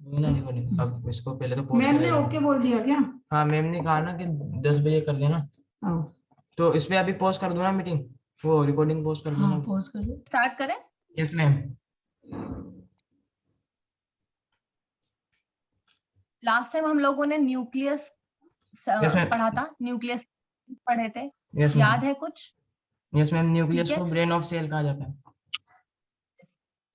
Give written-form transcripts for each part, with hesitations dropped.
वही ना रिकॉर्डिंग, अब इसको पहले तो पोस्ट मैम ने करेगा। ओके बोल दिया क्या? हाँ मैम ने कहा ना कि 10 बजे कर देना, हाँ तो इस पे अभी पोस्ट कर दो ना मीटिंग, वो रिकॉर्डिंग पोस्ट कर दो हाँ, ना। पॉज कर दो। स्टार्ट करें। Yes ma'am. लास्ट टाइम हम लोगों ने न्यूक्लियस यस मैम। पढ़ा था, न्यूक्लियस पढ़े थे, यस मैम। याद है कुछ? यस मैम, ठीक न्यूक्लियस है, को ब्रेन ऑफ सेल कहा जाता है।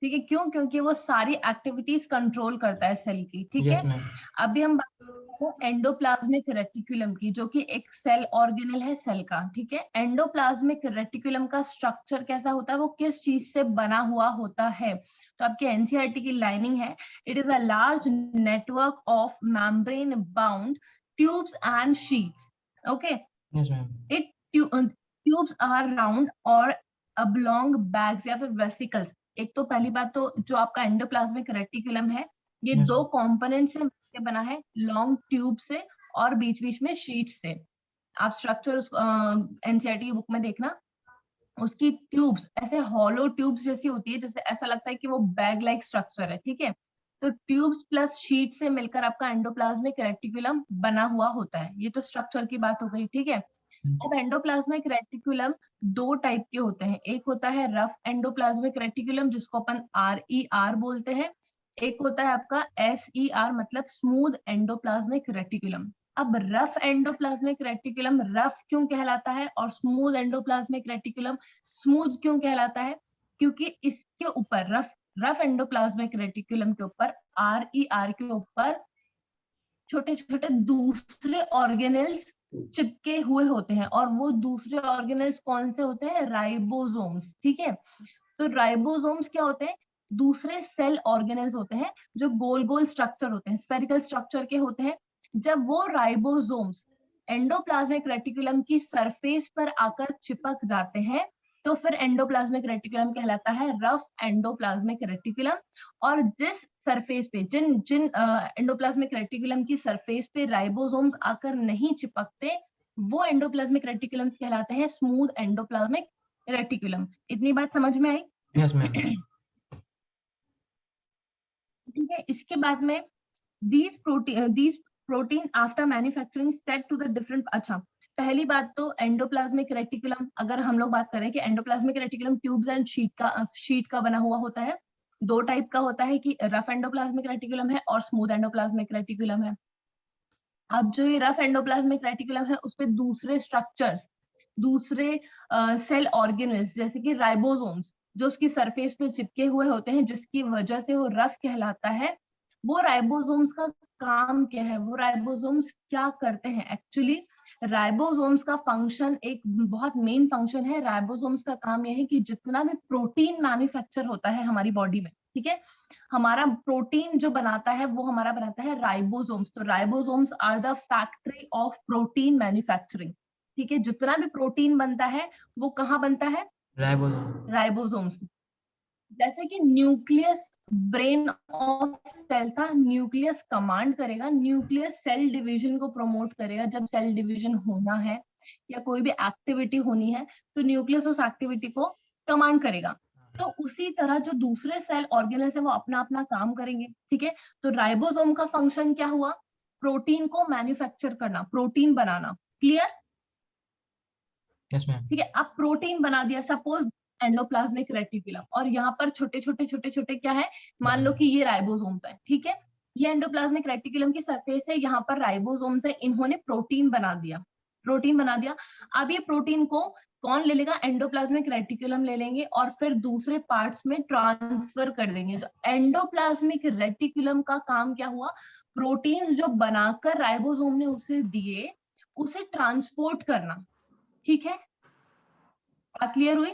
ठीक है, क्यों? क्योंकि वो सारी एक्टिविटीज कंट्रोल करता है सेल की। ठीक यस है, मैम। अभी हम बात करते हैं एंडोप्लाज्मिक रेटिकुलम की, जो कि एक सेल ऑर्गेनल है सेल का। ठीक है, एंडोप्लाज्मिक रेटिकुलम का स्ट्रक्चर कैसा होता है, वो किस चीज से बना हुआ होता है? तो आपके एनसीईआरटी की लाइनिंग है, it is a large network of membrane bound tubes and sheets. Okay, yes ma'am. It tubes are round और oblong bags या फिर वेसिकल्स। एक तो पहली बात तो जो आपका एंडोप्लाज्मिक रेटिकुलम है, ये यस दो कंपोनेंट से मिलकर बना है, लॉन्ग ट्यूब से और बीच बीच में शीट से। आप स्ट्रक्चर एनसीईआरटी की बुक में देखना, उसकी ट्यूब्स ऐसे हॉलो ट्यूब्स जैसी होती है, जैसे ऐसा लगता है कि वो बैग लाइक स्ट्रक्चर है। ठीक है, तो ट्यूब्स प्लस शीट से मिलकर आपका एंडोप्लाज्मिक रेटिकुलम बना हुआ होता है। ये तो स्ट्रक्चर की बात हो गई। ठीक है, अब एंडोप्लाज्मिक रेटिकुलम दो टाइप के होते हैं, एक होता है रफ एंडोप्लाज्मिक रेटिकुलम जिसको अपन RER बोलते हैं, एक होता है आपका SER मतलब स्मूथ एंडोप्लाज्मिक रेटिकुलम। अब रफ एंडोप्लाज्मिक रेटिकुलम रफ क्यों कहलाता है और स्मूथ एंडोप्लाज्मिक रेटिकुलम स्मूथ क्यों कहलाता है? क्योंकि इसके ऊपर रफ एंडोप्लाज्मिक रेटिकुलम के ऊपर RER के ऊपर छोटे छोटे दूसरे ऑर्गेनेल्स चिपके हुए होते हैं, और वो दूसरे ऑर्गेनेल्स कौन से होते हैं? राइबोसोम्स। ठीक है, तो राइबोसोम्स क्या होते हैं? दूसरे सेल ऑर्गेनेल्स होते हैं जो गोल गोल स्ट्रक्चर होते हैं, स्फेरिकल स्ट्रक्चर के होते हैं। जब वो राइबोसोम्स एंडोप्लाज्मिक रेटिकुलम की सरफेस पर आकर चिपक जाते हैं, तो फिर एंडोप्लाज्मिक रेटिकुलम कहलाता है रफ एंडोप्लाज्मिक रेटिकुलम। और जिस सरफेस पे जिन जिन एंडोप्लाज्मिक रेटिकुलम की सरफेस पे राइबोसोम्स आकर नहीं चिपकते, वो एंडोप्लाज्मिक रेटिकुलम्स कहलाते हैं स्मूथ एंडोप्लाज्मिक रेटिकुलम। इतनी बात समझ में आई? Yes ma'am. ठीक है, इसके बाद में these protein after manufacturing set to the different। अच्छा, पहली बात तो एंडोप्लाज्मिक रेटिकुलम, अगर हम लोग बात करें कि endoplasmic reticulum tubes and sheet का बना हुआ होता है। दो टाइप का होता है, कि रफ एंडोप्लाज्मिक रेटिकुलम है और स्मूथ एंडोप्लाज्मिक रेटिकुलम है। अब जो ये रफ एंडोप्लाज्मिक रेटिकुलम है, उसपे दूसरे स्ट्रक्चर्स, दूसरे सेल ऑर्गेनल्स जैसे कि राइबोसोम्स जो उसकी सरफेस पे चिपके हुए होते हैं, जिसकी वजह से वो रफ कहलाता है। वो राइबोसोम्स का काम क्या है, वो राइबोसोम्स क्या करते हैं एक्चुअली? राइबोसोम्स का फंक्शन एक बहुत मेन फंक्शन है। राइबोसोम्स का काम यह है कि जितना भी प्रोटीन मैन्युफैक्चर होता है हमारी बॉडी में, ठीक है, हमारा प्रोटीन जो बनाता है वो हमारा बनाता है राइबोसोम्स। तो ribosomes are the factory of protein manufacturing. ठीक है, जितना भी प्रोटीन बनता है वो कहाँ बनता है? राइबोसोम। राइबोसोम्स। जैसे कि न्यूक्लियस ब्रेन ऑफ सेल था, न्यूक्लियस कमांड करेगा, न्यूक्लियस सेल डिवीजन को प्रमोट करेगा। जब सेल डिवीजन होना है या कोई भी एक्टिविटी होनी है, तो न्यूक्लियस उस एक्टिविटी को कमांड करेगा। तो उसी तरह जो दूसरे सेल ऑर्गेनल्स है वो अपना अपना काम करेंगे। ठीक है, तो राइबोसोम का फंक्शन क्या हुआ? प्रोटीन को मैन्युफैक्चर करना, प्रोटीन बनाना। क्लियर? Yes ma'am. ठीक है, अब प्रोटीन बना दिया सपोज एंडोप्लाज्मिक रेटिकुलम, और यहाँ पर छोटे छोटे छोटे छोटे क्या है, मान लो कि ये राइबोसोम्स है। ठीक है, ये एंडोप्लाज्मिक रेटिकुलम की सरफेस है, यहाँ पर राइबोसोम्स है, इन्होंने प्रोटीन बना दिया, प्रोटीन बना दिया। अब ये प्रोटीन को कौन ले लेगा? एंडोप्लाज्मिक रेटिकुलम ले लेंगे और फिर दूसरे पार्ट्स में ट्रांसफर कर देंगे। तो एंडोप्लाज्मिक रेटिकुलम का काम क्या हुआ? प्रोटीन्स जो बनाकर राइबोसोम ने उसे दिए, उसे ट्रांसपोर्ट करना। ठीक है, बात क्लियर हुई?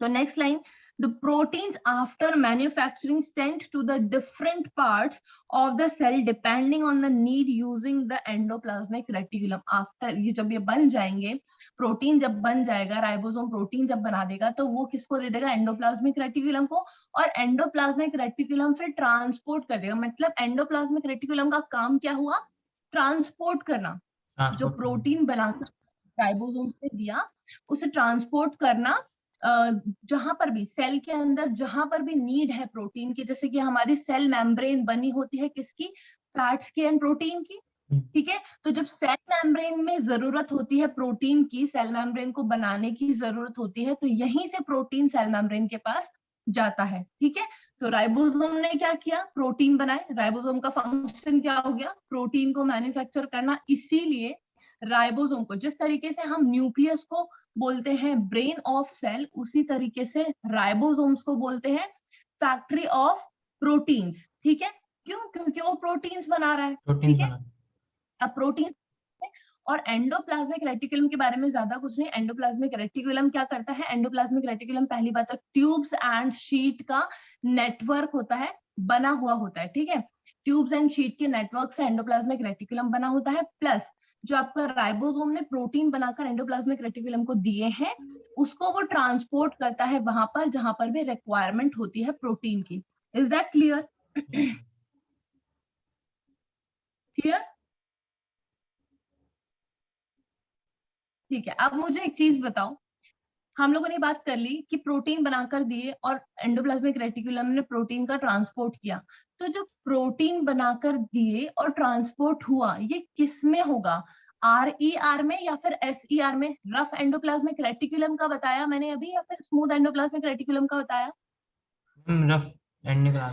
तो next line, the proteins after manufacturing sent to the different parts of the cell depending on the need using the endoplasmic reticulum। after ये जब ये बन जाएंगे, प्रोटीन जब बन जाएगा, राइबोसोम प्रोटीन जब बना देगा, तो वो किसको दे देगा? एंडोप्लाज्मिक रेटिकुलम को। और एंडोप्लाज्मिक रेटिकुलम फिर ट्रांसपोर्ट कर देगा। मतलब एंडोप्लाज्मिक रेटिकुलम का काम क्या हुआ? ट्रांसपोर्ट करना। जो ट्रांसपोर्ट। प्रोटीन बनाकर राइबोसोम से दिया, उसे ट्रांसपोर्ट करना जहां पर भी सेल के अंदर जहां पर भी नीड है प्रोटीन की, जैसे कि हमारी सेल मेम्ब्रेन बनी होती है किसकी, फैट्स की एंड प्रोटीन की, ठीक है। तो जब सेल मेम्ब्रेन में जरूरत होती है प्रोटीन की, सेल मेम्ब्रेन को बनाने की जरूरत होती है, तो यहीं से प्रोटीन सेल मेम्ब्रेन के पास जाता है, ठीक है। तो राइबोसोम ने क्या किया, प्रोटीन बनाए। राइबोसोम का फंक्शन क्या हो गया, प्रोटीन को मैन्युफैक्चर करना। इसीलिए राइबोसोम को, जिस तरीके से हम न्यूक्लियस को बोलते हैं ब्रेन ऑफ सेल, उसी तरीके से राइबोसोम्स को बोलते हैं फैक्ट्री ऑफ प्रोटीन्स, ठीक है। क्यों, क्योंकि वो प्रोटीन्स बना रहा है, प्रोटीन ठीक है। बना। अब प्रोटीन और एंडोप्लाज्मिक रेटिकुलम के बारे में ज्यादा कुछ नहीं। एंडोप्लाज्मिक रेटिकुलम क्या करता है, एंडोप्लाज्मिक रेटिकुलम पहली बात तो ट्यूब्स एंड शीट का नेटवर्क होता है, बना हुआ होता है, ठीक है। ट्यूब्स एंड शीट के नेटवर्क से एंडोप्लाज्मिक रेटिकुलम बना होता है, प्लस जो आपका राइबोसोम ने प्रोटीन बनाकर एंडोप्लाज्मिक रेटिकुलम को दिए हैं, उसको वो ट्रांसपोर्ट करता है वहां पर जहां पर भी रिक्वायरमेंट होती है प्रोटीन की। Is that clear? क्लियर, ठीक है। अब मुझे एक चीज बताओ, हम लोगों ने बात कर ली कि प्रोटीन बनाकर दिए और एंडोप्लाज्मिक रेटिकुलम ने प्रोटीन का ट्रांसपोर्ट किया। तो जो प्रोटीन बनाकर दिए और ट्रांसपोर्ट हुआ, ये किस में होगा, RER में या फिर SER में? रफ एंडोप्लाज्मिक रेटिकुलम का बताया मैंने अभी या फिर स्मूथ एंडोप्लाज्मिक रेटिकुलम का बताया? रफ एंड निकला।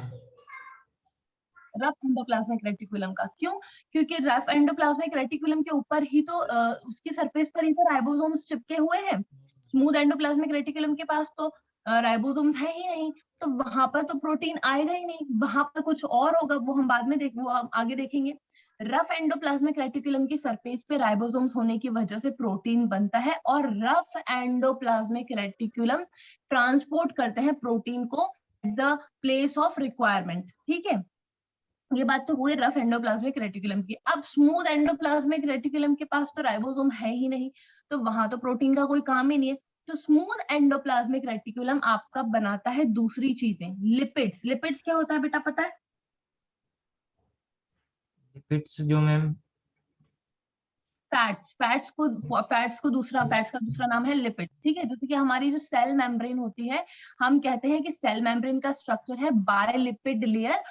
रफ एंडोप्लाज्मिक रेटिकुलम का। क्यों? क्योंकि रफ एंडोप्लाज्मिक रेटिकुलम के ऊपर ही तो उसकी सरफेस पर ही तो राइबोसोम्स चिपके हुए हैं। स्मूथ एंडोप्लाज्मिक रेटिकुलम के पास तो राइबोसोम्स है ही नहीं, तो वहां पर तो प्रोटीन आएगा ही नहीं, वहां पर कुछ और होगा, वो हम बाद में वो हम आगे देखेंगे। रफ एंडोप्लाज्मिक रेटिकुलम की सरफेस पे राइबोसोम्स होने की वजह से प्रोटीन बनता है, और रफ एंडोप्लाज्मिक रेटिकुलम ट्रांसपोर्ट करते हैं प्रोटीन को द प्लेस ऑफ रिक्वायरमेंट, ठीक है। ये बात तो हुई रफ एंडोप्लाज्मिक रेटिकुलम की। अब स्मूथ एंडोप्लाज्मिक रेटिकुलम के पास तो राइबोसोम है ही नहीं, तो वहां तो प्रोटीन का कोई काम ही नहीं है। तो स्मूथ एंडोप्लाज्मिक रेटिकुलम आपका बनाता है दूसरी चीजें, लिपिड्स। लिपिड्स क्या होता है बेटा, पता है? लिपिड्स जो मैम, फैट्स। फैट्स का दूसरा नाम है लिपिड, ठीक है। जैसे कि हमारी जो सेल मेम्ब्रेन होती है, हम कहते हैं कि सेल मेम्ब्रेन का स्ट्रक्चर है बायलिपिड लेयर,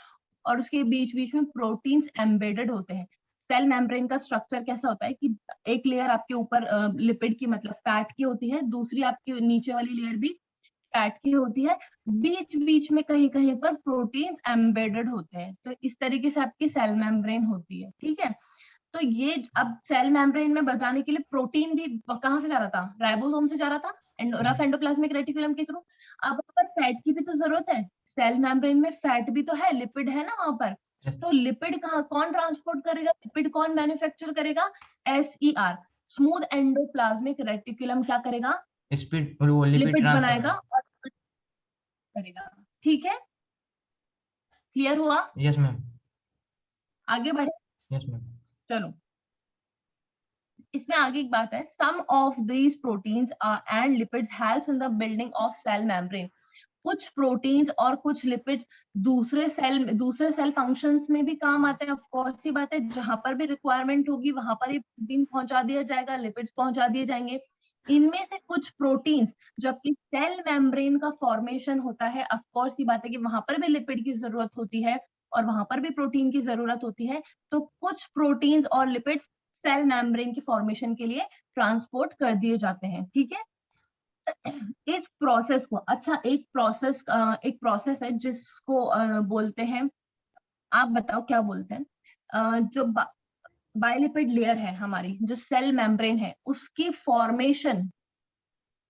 और उसके बीच बीच में प्रोटीन्स एम्बेडेड होते हैं। सेल मेम्ब्रेन का स्ट्रक्चर कैसा होता है कि एक लेयर आपके ऊपर लिपिड की मतलब फैट की होती है, दूसरी आपकी नीचे वाली लेयर भी फैट की होती है, बीच बीच में कहीं कहीं पर प्रोटीन्स एम्बेडेड होते हैं। तो इस तरीके से आपकी सेल मेम्ब्रेन होती है, ठीक है। तो ये अब सेल मेम्ब्रेन में बताने के लिए प्रोटीन भी कहाँ से जा रहा था, राइबोसोम से जा रहा था, रफ एंडोप्लाज्मिक रेटिकुलम के थ्रू। अब पर फैट की भी तो जरूरत है, सेल मेम्ब्रेन में फैट भी तो है, लिपिड है ना वहां पर। तो लिपिड कहाँ, कौन ट्रांसपोर्ट करेगा, लिपिड कौन मैन्युफैक्चर करेगा, SER, स्मूथ एंडोप्लाज्मिक रेटिकुलम क्या करेगा, स्पीड वो लिपिड लिपिड्स ट्रांसफर बनाएगा और करेगा, ठीक है। क्लियर हुआ? Yes ma'am. आगे बढ़े, यस मैम। चलो। इसमें आगे एक बात है, some of these proteins and lipids helps in the building of cell membrane. कुछ प्रोटीन्स और कुछ लिपिड्स दूसरे सेल फंक्शंस में भी काम आते हैं। ऑफ कोर्स सी बात है, जहां पर भी रिक्वायरमेंट होगी वहां पर ही प्रोटीन पहुंचा दिया जाएगा, लिपिड्स पहुंचा दिए जाएंगे। इनमें से कुछ प्रोटीन्स, जबकि सेल मेम्ब्रेन का फॉर्मेशन होता है, ऑफ कोर्स सी बात है कि वहां पर भी लिपिड की जरूरत होती है और वहां पर भी प्रोटीन की जरूरत होती है। तो कुछ प्रोटीन्स और लिपिड्स सेल मेम्ब्रेन की फॉर्मेशन के लिए ट्रांसपोर्ट कर दिए जाते हैं, ठीक है। इस प्रोसेस को, अच्छा एक प्रोसेस है जिसको बोलते हैं, आप बताओ क्या बोलते हैं, जो बायलिपिड लेयर है हमारी, जो सेल मेम्ब्रेन है, उसकी फॉर्मेशन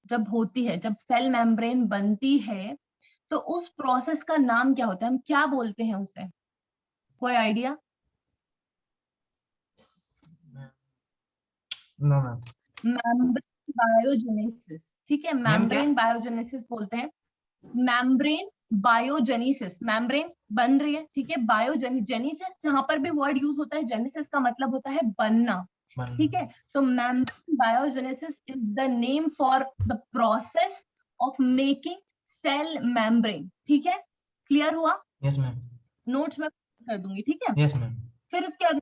जब होती है, जब सेल मेम्ब्रेन बनती है, तो उस प्रोसेस का नाम क्या होता है, हम क्या बोलते हैं उसे, कोई idea? No ma'am. Membrane biogenesis, ठीक है, मैम क्या? मेम्ब्रेन बायोजेनेसिस बोलते हैं। मेम्ब्रेन बायोजेनेसिस, मेम्ब्रेन बन रही है, ठीक है। बायोजेनेसिस जहां पर भी वर्ड यूज होता है, जेनेसिस का मतलब होता है बनना, ठीक है। तो membrane biogenesis is the name for the process of making cell membrane, ठीक है। क्लियर हुआ? Yes ma'am. नोट्स में कर दूंगी, ठीक है। Yes ma'am. फिर इसके आगे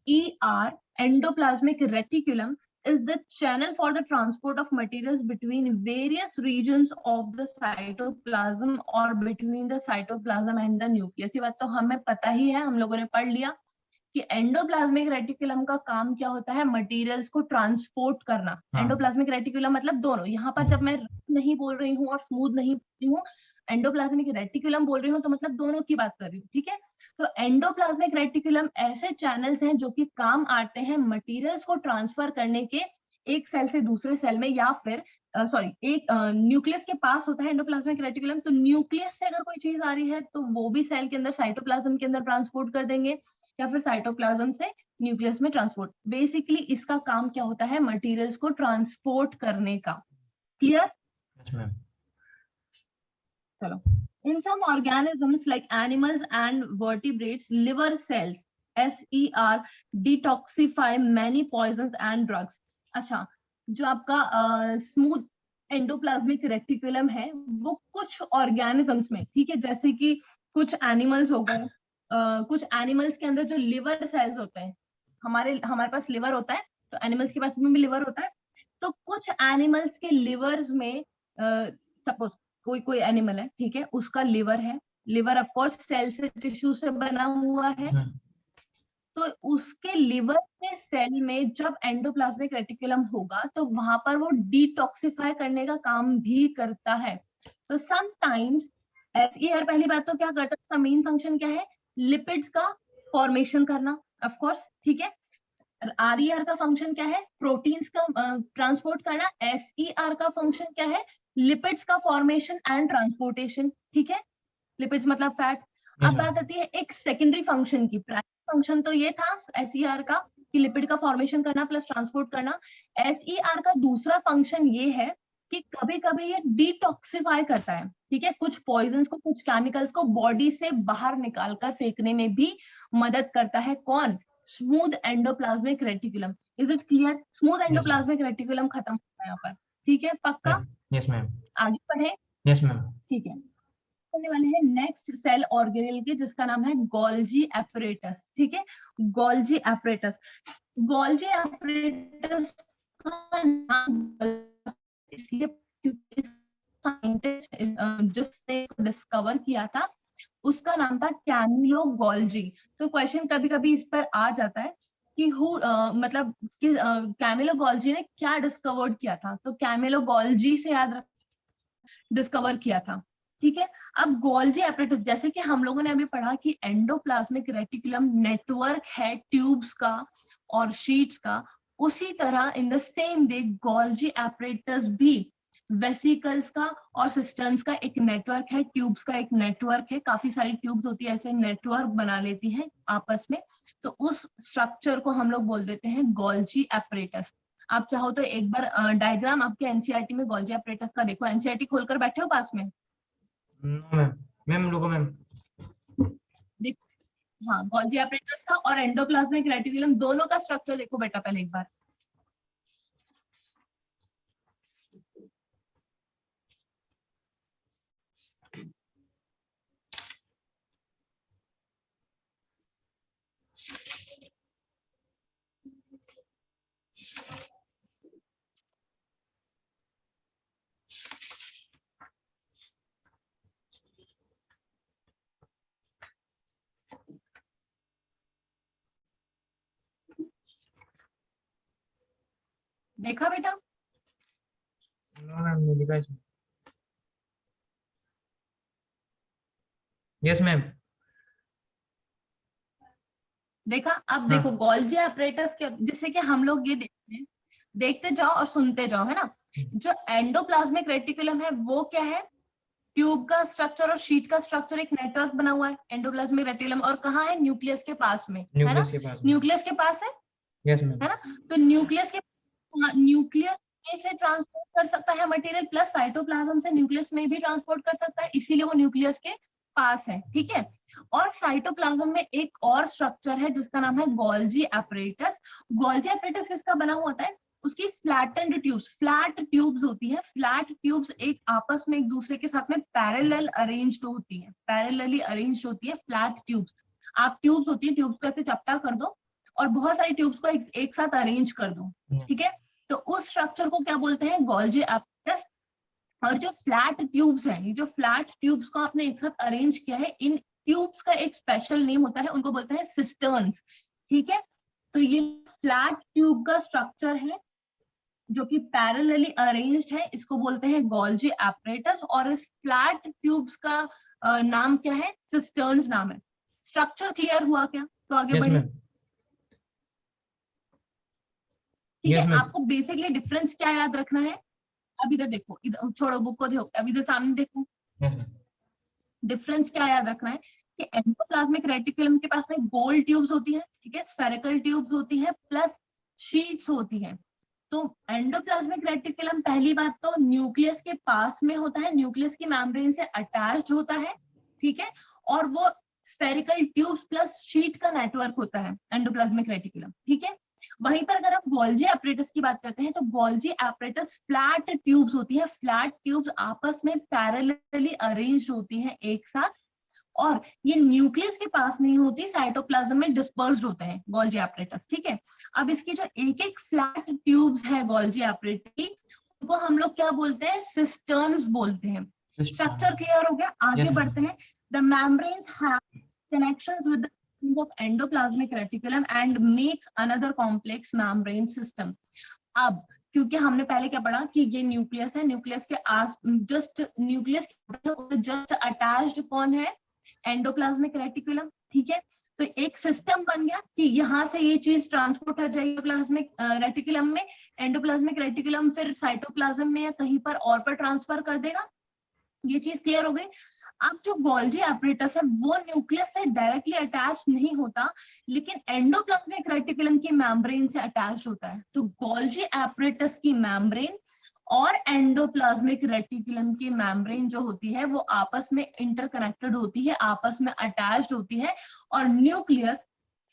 ER, endoplasmic reticulum, is the channel for the transport of materials between various regions of the cytoplasm or between the cytoplasm and the nucleus. ये बात तो हमें पता ही है, हम लोगों ने पढ़ लिया कि एंडोप्लाज्मिक रेटिकुलम का काम क्या होता है, मटेरियल्स को ट्रांसपोर्ट करना। हाँ। एंडोप्लाज्मिक रेटिकुलम मतलब दोनों, यहाँ पर जब मैं नहीं बोल रही हूँ और स्मूथ नहीं बोल रही हूँ, एंडोप्लाज्मिक रेटिकुलम बोल रही हूँ, तो मतलब दोनों की बात कर रही हूँ, ठीक है। तो एंडोप्लाज्मिक रेटिकुलम ऐसे चैनल्स हैं जो कि काम आते हैं मटेरियल्स को ट्रांसफर करने के, एक सेल से दूसरे सेल में, या फिर एक न्यूक्लियस के पास होता है एंडोप्लाज्मिक रेटिकुलम, तो न्यूक्लियस से अगर कोई चीज आ रही है तो वो भी सेल के अंदर साइटोप्लाज्म के अंदर ट्रांसपोर्ट कर देंगे, या फिर साइटोप्लाज्म से न्यूक्लियस में ट्रांसपोर्ट। बेसिकली इसका काम क्या होता है, मटेरियल्स को ट्रांसपोर्ट करने का। क्लियर? Yes, ma'am. चलो, in some organisms like animals and vertebrates, liver cells SER detoxify many poisons and drugs. अच्छा, जो आपका स्मूथ एंडोप्लाज्मिक रेटिकुलम है वो कुछ ऑर्गेनिजम्स में, ठीक है, जैसे कि कुछ एनिमल्स हो गए, कुछ एनिमल्स के अंदर जो लिवर सेल्स होते हैं, हमारे पास लिवर होता है, तो एनिमल्स के पास भी लिवर होता है, तो कुछ एनिमल्स के लिवर्स में, सपोज कोई एनिमल है, ठीक है, उसका लिवर है, लिवर ऑफ कोर्स सेल से, टिश्यू से बना हुआ है, तो उसके लिवर के सेल में जब एंडोप्लाज्मिक रेटिकुलम होगा तो वहां पर वो डिटॉक्सिफाई करने का काम भी करता है। तो समटाइम्स एसईआर पहली बात तो क्या करता है, उसका मेन फंक्शन क्या है, लिपिड्स का फॉर्मेशन करना, ऑफ कोर्स, ठीक है। आरईआर का फंक्शन क्या है, प्रोटीन्स का ट्रांसपोर्ट करना। एसईआर का फंक्शन क्या है, लिपिड्स का फॉर्मेशन एंड ट्रांसपोर्टेशन, ठीक है, लिपिड्स मतलब फैट। अब बात आती है एक सेकेंडरी फंक्शन की। प्राइमरी फंक्शन तो ये था एसईआर का कि लिपिड का फॉर्मेशन करना प्लस ट्रांसपोर्ट करना। एसईआर का दूसरा फंक्शन ये है कि कभी कभी ये डिटॉक्सिफाई करता है, ठीक है, कुछ पॉइजन्स को, कुछ केमिकल्स को बॉडी से बाहर निकालकर फेंकने में भी मदद करता है। कौन? Smooth endoplasmic reticulum. Is it clear? Smooth endoplasmic reticulum खत्म होता है यहाँ पर, ठीक है, पक्का? Yes ma'am. आगे बढ़े? Yes ma'am. ठीक है, करने वाले हैं नेक्स्ट सेल ऑर्गेनेल के, जिसका नाम है गोल्जी एपरेटस, ठीक है, गोल्जी एपरेटस। गोल्जी एपरेटस का नाम इसलिए क्योंकि साइंटिस्ट जिसने डिस्कवर किया था उसका नाम था कैमिलो गोल्जी। तो क्वेश्चन कभी कभी इस पर आ जाता है कि मतलब कि कैमिलो गोल्जी ने क्या डिस्कवर किया था, तो कैमिलो गोल्जी से याद रख, डिस्कवर किया था, ठीक है। अब गोल्जी एपरेटस, जैसे कि हम लोगों ने अभी पढ़ा कि एंडोप्लाज्मिक रेटिकुलम नेटवर्क है ट्यूब्स का और शीट्स का, उसी तरह in the same way Golgi apparatus भी वेसिकल्स का और सिस्टर्न्स का एक नेटवर्क है, ट्यूब्स का एक नेटवर्क है, काफी सारी ट्यूब्स होती है, ऐसे नेटवर्क बना लेती हैं आपस में, तो उस स्ट्रक्चर को हम लोग बोल देते हैं गोल्जी एपरेटस। आप चाहो तो एक बार डायग्राम आपके एनसीईआरटी में गोल्जी एपरेटस का देखो। एनसीईआरटी खोलकर बैठे हो पास में? मैम मैम लोगो मैम, हाँ, गोल्जी एपरेटस का और एंडोप्लाज्मिक रेटिकुलम दोनों का स्ट्रक्चर देखो बेटा पहले एक बार। देखा बेटा? नो मैम नहीं दिखा इसमें। Yes ma'am. देखा? अब देखो गोल्जी एपरेटस के, जिससे कि हम लोग ये देखते हैं, देखते जाओ और सुनते जाओ, है ना। जो एंडोप्लाज्मिक रेटिकुलम है वो क्या है, ट्यूब का स्ट्रक्चर और शीट का स्ट्रक्चर, एक नेटवर्क बना हुआ है एंडोप्लाज्मिक रेटिकुलम, और कहाँ है, न्यूक्लियस के पास में, है ना, न्यूक्लियस के पास है, यस मैम, है ना। तो न्यूक्लियस में से ट्रांसपोर्ट कर सकता है मटेरियल, प्लस साइटोप्लाज्म से न्यूक्लियस में भी ट्रांसपोर्ट कर सकता है, इसीलिए वो न्यूक्लियस के पास है, ठीक है। और साइटोप्लाज्म में एक और स्ट्रक्चर है जिसका नाम है गोल्जी एपरेटस। गोल्जी एपरेटस किसका बना हुआ होता है, उसकी फ्लैटेंड ट्यूब्स, फ्लैट ट्यूब्स होती है, फ्लैट ट्यूब्स एक आपस में एक दूसरे के साथ में पैरेलल अरेंज्ड होती है, पैरेलली अरेंज्ड होती है फ्लैट ट्यूब्स। आप ट्यूब्स होती है, ट्यूब्स को ऐसे चपटा कर दो और बहुत सारी ट्यूब्स को एक साथ अरेंज कर दो, ठीक है। उस स्ट्रक्चर को क्या बोलते हैं, गोल्जी एपरेटस। और जो फ्लैट ट्यूब्स हैं, ये जो फ्लैट ट्यूब्स को आपने एक साथ अरेंज किया है, इन ट्यूब्स का एक स्पेशल नेम होता है, उनको बोलते हैं सिस्टर्न्स। ठीक है, तो ये फ्लैट ट्यूब का स्ट्रक्चर है जो कि पैरेलली अरेंज्ड है, इसको बोलते हैं गोल्जी एपरेटस। और इस फ्लैट ट्यूब्स का नाम क्या है, सिस्टर्न्स नाम है। स्ट्रक्चर क्लियर हुआ क्या? तो आगे यस बढ़िए। मैम। ठीक यस है, मैम। आपको बेसिकली डिफरेंस क्या याद रखना है, अब इधर देखो, इधर छोड़ो बुक को, देखो अब इधर सामने देखो। Yes ma'am. डिफरेंस क्या याद रखना है कि एंडोप्लाज्मिक रेटिकुलम के पास में गोल ट्यूब्स होती है, ठीक है, स्फेरिकल ट्यूब्स होती है, प्लस शीट्स होती है। तो एंडोप्लाज्मिक रेटिकुलम पहली बात तो न्यूक्लियस के पास में होता है, न्यूक्लियस की मेम्ब्रेन से अटैच्ड होता है, ठीक है, और वो स्फेरिकल ट्यूब्स प्लस शीट का नेटवर्क होता है एंडोप्लाज्मिक रेटिकुलम। ठीक है, वहीं पर अगर हम गोल्जी एपरेटस की बात करते हैं तो गोल्जी एपरेटस फ्लैट ट्यूब्स होती है, फ्लैट ट्यूब्स आपस में पैरेलली अरेंज्ड होती हैं एक साथ, और ये न्यूक्लियस के पास नहीं होती, साइटोप्लाज्म में डिस्पर्स्ड होते हैं गोल्जी एपरेटस। ठीक है, अब इसकी जो एक एक फ्लैट ट्यूब्स है गोल्जी एपरेटस की, उनको हम लोग क्या बोलते हैं, सिस्टर्न्स बोलते हैं। स्ट्रक्चर क्लियर हो गया? आगे Yes, ma'am. बढ़ते हैं। The membranes have connections with the tube of endoplasmic reticulum and makes another complex membrane system. अब क्योंकि हमने पहले क्या पढ़ा कि ये न्यूक्लियस है, न्यूक्लियस के आस जस्ट न्यूक्लियस जस्ट अटैच्ड कौन है, एंडोप्लाज्मिक रेटिकुलम। ठीक है, तो एक सिस्टम बन गया कि यहाँ से ये चीज ट्रांसपोर्ट हो जाएगी प्लाज्मिक रेटिकुलम में, एंडोप्लाज्मिक रेटिकुलम फिर साइटोप्लाज्म में या कहीं पर और पर ट्रांसफर कर देगा। ये चीज क्लियर हो गई। अब जो गोल्जी एपरेटस है वो न्यूक्लियस से डायरेक्टली अटैच नहीं होता, लेकिन एंडोप्लाज्मिक रेटिकुलम की मेम्ब्रेन से अटैच होता है। तो गोल्जी एपरेटस की मेम्ब्रेन और एंडोप्लाज्मिक रेटिकुलम की मेम्ब्रेन जो होती है वो आपस में इंटरकनेक्टेड होती है, आपस में अटैच्ड होती है, और न्यूक्लियस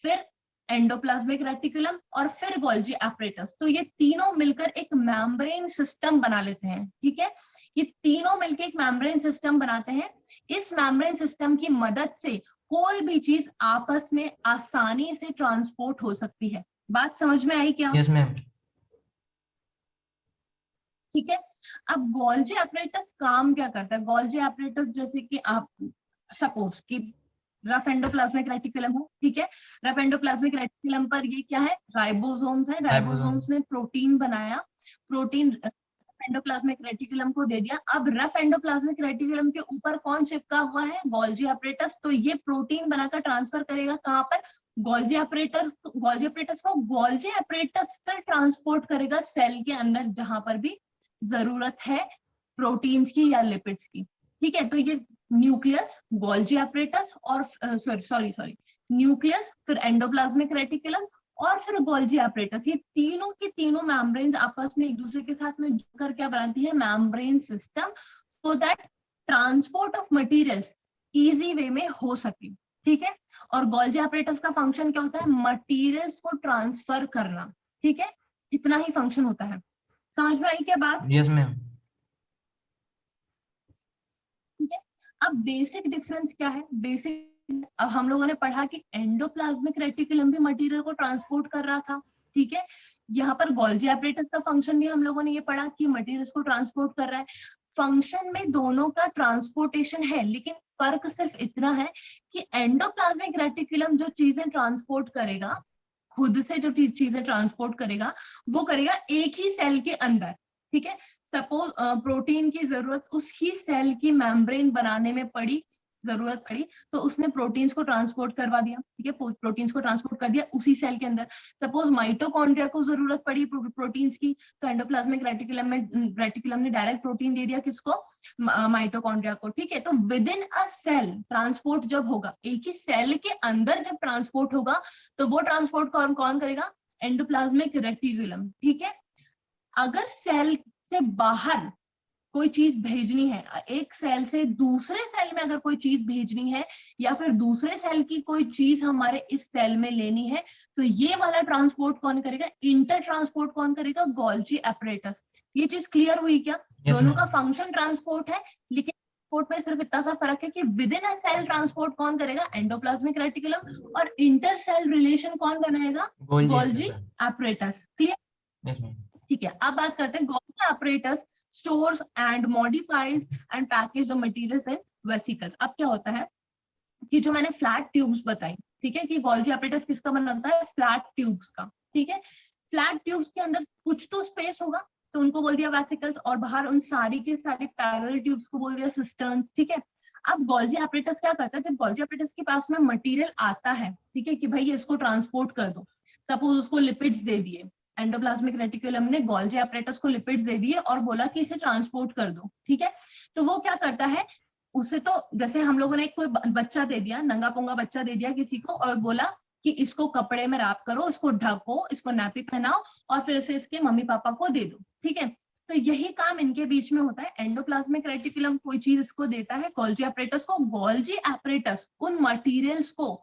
फिर एंडोप्लाज्मिक रेटिकुलम और फिर गोल्जी एपरेटस, तो ये तीनों मिलकर एक मेम्ब्रेन सिस्टम बना लेते हैं। ठीक है, ये तीनों मिलकर एक मेम्ब्रेन सिस्टम बनाते हैं। इस मेम्ब्रेन सिस्टम की मदद से कोई भी चीज आपस में आसानी से ट्रांसपोर्ट हो सकती है। बात समझ में आई क्या? Yes, ma'am. ठीक है, अब गोल्जी एपरेटस काम क्या करता है? गोल्जी एपरेटस जैसे कि आप सपोज कि रफ एंडोप्लाज्मिक रेटिकुलम हो, ठीक है, रफ एंडोप्लाज्मिक रेटिकुलम पर ये क्या है, राइबोसोम्स है, राइबोसोम्स ने प्रोटीन बनाया, प्रोटीन एंडोप्लाज्मिक रेटिकुलम को दे दिया। अब रफ एंडोप्लाज्मिक रेटिकुलम के ऊपर कौन चिपका हुआ है, गोल्जी एपरेटस, तो ये प्रोटीन बनाकर ट्रांसफर करेगा कहाँ पर, गोल्जी एपरेटस को, गोल्जी एपरेटस फिर ट्रांसपोर्ट करेगा सेल के अंदर जहां पर भी जरूरत है प्रोटीन्स की या लिपिड्स की। ठीक है, तो ये न्यूक्लियस, गोल्जी एपरेटस और सॉरी न्यूक्लियस, फिर एंडोप्लाज्मिक रेटिकुलम और फिर गोल्जी एपरेटस, ये तीनों की तीनों मेम्ब्रेन्स आपस में एक दूसरे के साथ में जुड़कर क्या बनाती है, membrane system, so that transport of materials easy way में हो सके। ठीक है, और गोल्जी एपरेटस का फंक्शन क्या होता है, मटेरियल्स को ट्रांसफर करना। ठीक है, इतना ही फंक्शन होता है। समझ में आई क्या बात? Yes, ma'am. ठीक है, अब बेसिक डिफरेंस क्या है, बेसिक अब हम लोगों ने पढ़ा कि एंडोप्लाज्मिक रेटिकुलम भी मटेरियल को ट्रांसपोर्ट कर रहा था। ठीक है, यहाँ पर गोल्जी एपरेटस का फंक्शन भी हम लोगों ने ये पढ़ा कि मटेरियल्स को ट्रांसपोर्ट कर रहा है। फंक्शन में दोनों का ट्रांसपोर्टेशन है, लेकिन फर्क सिर्फ इतना है कि एंडोप्लाज्मिक रेटिकुलम जो चीजें ट्रांसपोर्ट करेगा, खुद से जो चीजें ट्रांसपोर्ट करेगा, वो करेगा एक ही सेल के अंदर। ठीक है, सपोज प्रोटीन की जरूरत उसकी सेल की मेम्ब्रेन बनाने में जरूरत पड़ी, तो उसने प्रोटीन्स को ट्रांसपोर्ट करवा दिया। ठीक है, प्रोटीन्स को ट्रांसपोर्ट कर दिया उसी सेल के अंदर। सपोज माइटोकॉन्ड्रिया को जरूरत पड़ी प्रोटीन्स की, तो एंडोप्लाज्मिक रेटिकुलम ने डायरेक्ट प्रोटीन दे दिया किसको, माइटोकॉन्ड्रिया को। ठीक है, तो within a cell transport जब होगा, एक ही सेल के अंदर जब ट्रांसपोर्ट होगा, तो वो ट्रांसपोर्ट कौन करेगा, एंडोप्लाज्मिक रेटिकुलम। ठीक है, अगर सेल से बाहर कोई चीज भेजनी है, एक सेल से दूसरे सेल में अगर कोई चीज भेजनी है, या फिर दूसरे सेल की कोई चीज हमारे इस सेल में लेनी है, तो ये वाला ट्रांसपोर्ट कौन करेगा, इंटर ट्रांसपोर्ट कौन करेगा, गोल्जी एपरेटस। ये चीज क्लियर हुई क्या? Yes, दोनों ma'am. का फंक्शन ट्रांसपोर्ट है, लेकिन ट्रांसपोर्ट में सिर्फ इतना सा फर्क है कि within a cell transport कौन करेगा, एंडोप्लाज्मिक रेटिकुलम, और इंटर सेल रिलेशन कौन बनाएगा, Golgi Golgi apparatus. Apparatus. Clear? Yes, ma'am. ठीक है, अब बात करते हैं Golgi apparatus stores and modifies and package the materials in vesicles। अब क्या होता है कि जो मैंने फ्लैट ट्यूब्स बताई, ठीक है, कि गोल्जी apparatus किसका बनता है, फ्लैट ट्यूब्स का, ठीक है। फ्लैट ट्यूब्स के अंदर कुछ तो स्पेस होगा, तो उनको बोल दिया वेसिकल्स, और बाहर उन सारी के सारी पैरेलल ट्यूब्स को बोल दिया सिस्टर्न्स, ठीक है। अब गोल्जी apparatus क्या करता है, जब गोल्जी apparatus के पास में मटेरियल आता है, ठीक है, कि भाई इसको ट्रांसपोर्ट कर दो, सपोज उसको लिपिड्स दे दिए, एंडोप्लाज्मिक रेटिकुलम ने गोल्जी apparatus को लिपिड्स दे दिए और बोला कि इसे ट्रांसपोर्ट कर दो, ठीक है। तो वो क्या करता है, उसे तो जैसे हम लोगों ने कोई बच्चा दे दिया, नंगा पोंगा बच्चा दे दिया किसी को, और बोला कि इसको कपड़े में रैप करो, इसको ढको, इसको नैपी पहनाओ और फिर इसे इसके मम्मी पापा को दे दो, ठीक है। तो यही काम इनके बीच में होता है। एंडोप्लाज्मिक रेटिकुलम कोई चीज इसको देता है गोल्जी apparatus को, गोल्जी apparatus उन मटेरियल्स को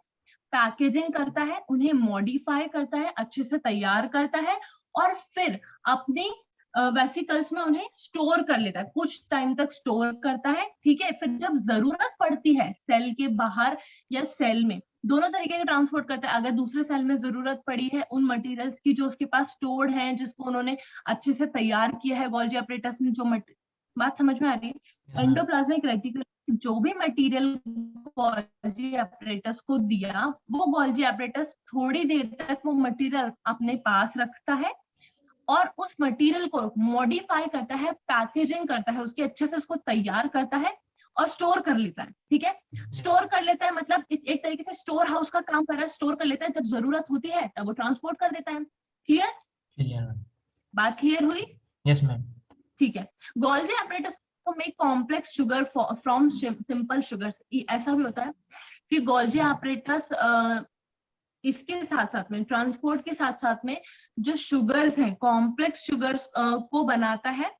पैकेजिंग करता है, उन्हें मॉडिफाई करता है, अच्छे से तैयार करता है और फिर अपने वेसिकल्स में उन्हें स्टोर कर लेता है, कुछ टाइम तक स्टोर करता है, ठीक है। फिर जब जरूरत पड़ती है सेल के बाहर या सेल में, दोनों तरीके के ट्रांसपोर्ट करता है। अगर दूसरे सेल में जरूरत पड़ी है उन मटेरियल्स की जो उसके पास स्टोर्ड है, जिसको उन्होंने अच्छे से तैयार किया है गोल्जी apparatus में, जो बात समझ में आ रही है, एंडोप्लाज्मिक रेटिकुलम जो भी मटेरियल गोल्जी apparatus को दिया, वो गोल्जी apparatus थोड़ी देर तक वो मटेरियल अपने पास रखता है और उस मटेरियल को मॉडिफाई करता है, पैकेजिंग करता है, उसके अच्छे से उसको तैयार करता है और स्टोर कर लेता है, ठीक है। स्टोर कर लेता है मतलब एक तरीके से स्टोर हाउस का काम कर रहा है, स्टोर कर लेता है, जब जरूरत होती है तब वो ट्रांसपोर्ट कर देता है। क्लियर, बात क्लियर हुई? Yes ma'am. ठीक है। गोल्जी apparatus को make complex sugar from simple sugar. ऐसा भी होता है कि गोल्जी apparatus इसके साथ साथ में, ट्रांसपोर्ट के साथ साथ में, जो शुगर्स हैं, कॉम्प्लेक्स शुगर्स को बनाता है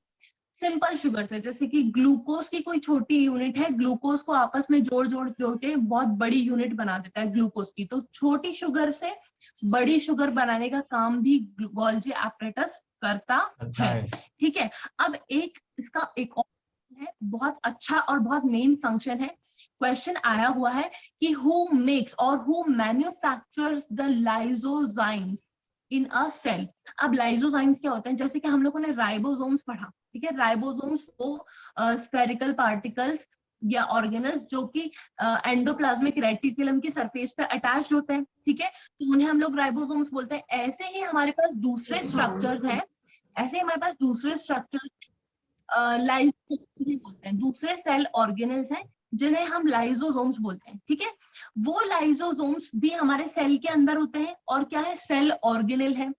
सिंपल शुगर से। जैसे कि ग्लूकोज की कोई छोटी यूनिट है, ग्लूकोज को आपस में जोड़ के बहुत बड़ी यूनिट बना देता है ग्लूकोज की। तो छोटी शुगर से बड़ी शुगर बनाने का काम भी गोल्जी apparatus करता है, ठीक है। अब इसका एक और है, बहुत अच्छा और बहुत मेन फंक्शन है। क्वेश्चन आया हुआ है कि हु मेक्स और who manufactures the lysozymes in a cell. अब लाइसोजाइम्स क्या होते हैं, जैसे कि हम लोगों ने राइबोसोम्स पढ़ा, ठीक है। राइबोसोम्स वो स्फेरिकल पार्टिकल्स या ऑर्गेनल्स जो कि एंडोप्लाज्मिक रेटिकुलम की सरफेस पे अटैच होते हैं, ठीक है, तो उन्हें हम लोग राइबोसोम्स बोलते हैं। ऐसे ही हमारे पास दूसरे स्ट्रक्चर्स हैं, ऐसे हमारे पास दूसरे स्ट्रक्चर्स लाइसोसोम्स बोलते हैं, दूसरे सेल ऑर्गेनल्स हैं जिन्हें हम लाइसोसोम्स बोलते हैं, ठीक है। वो लाइसोसोम्स भी हमारे सेल के अंदर होते हैं और क्या है, सेल ऑर्गेनल है।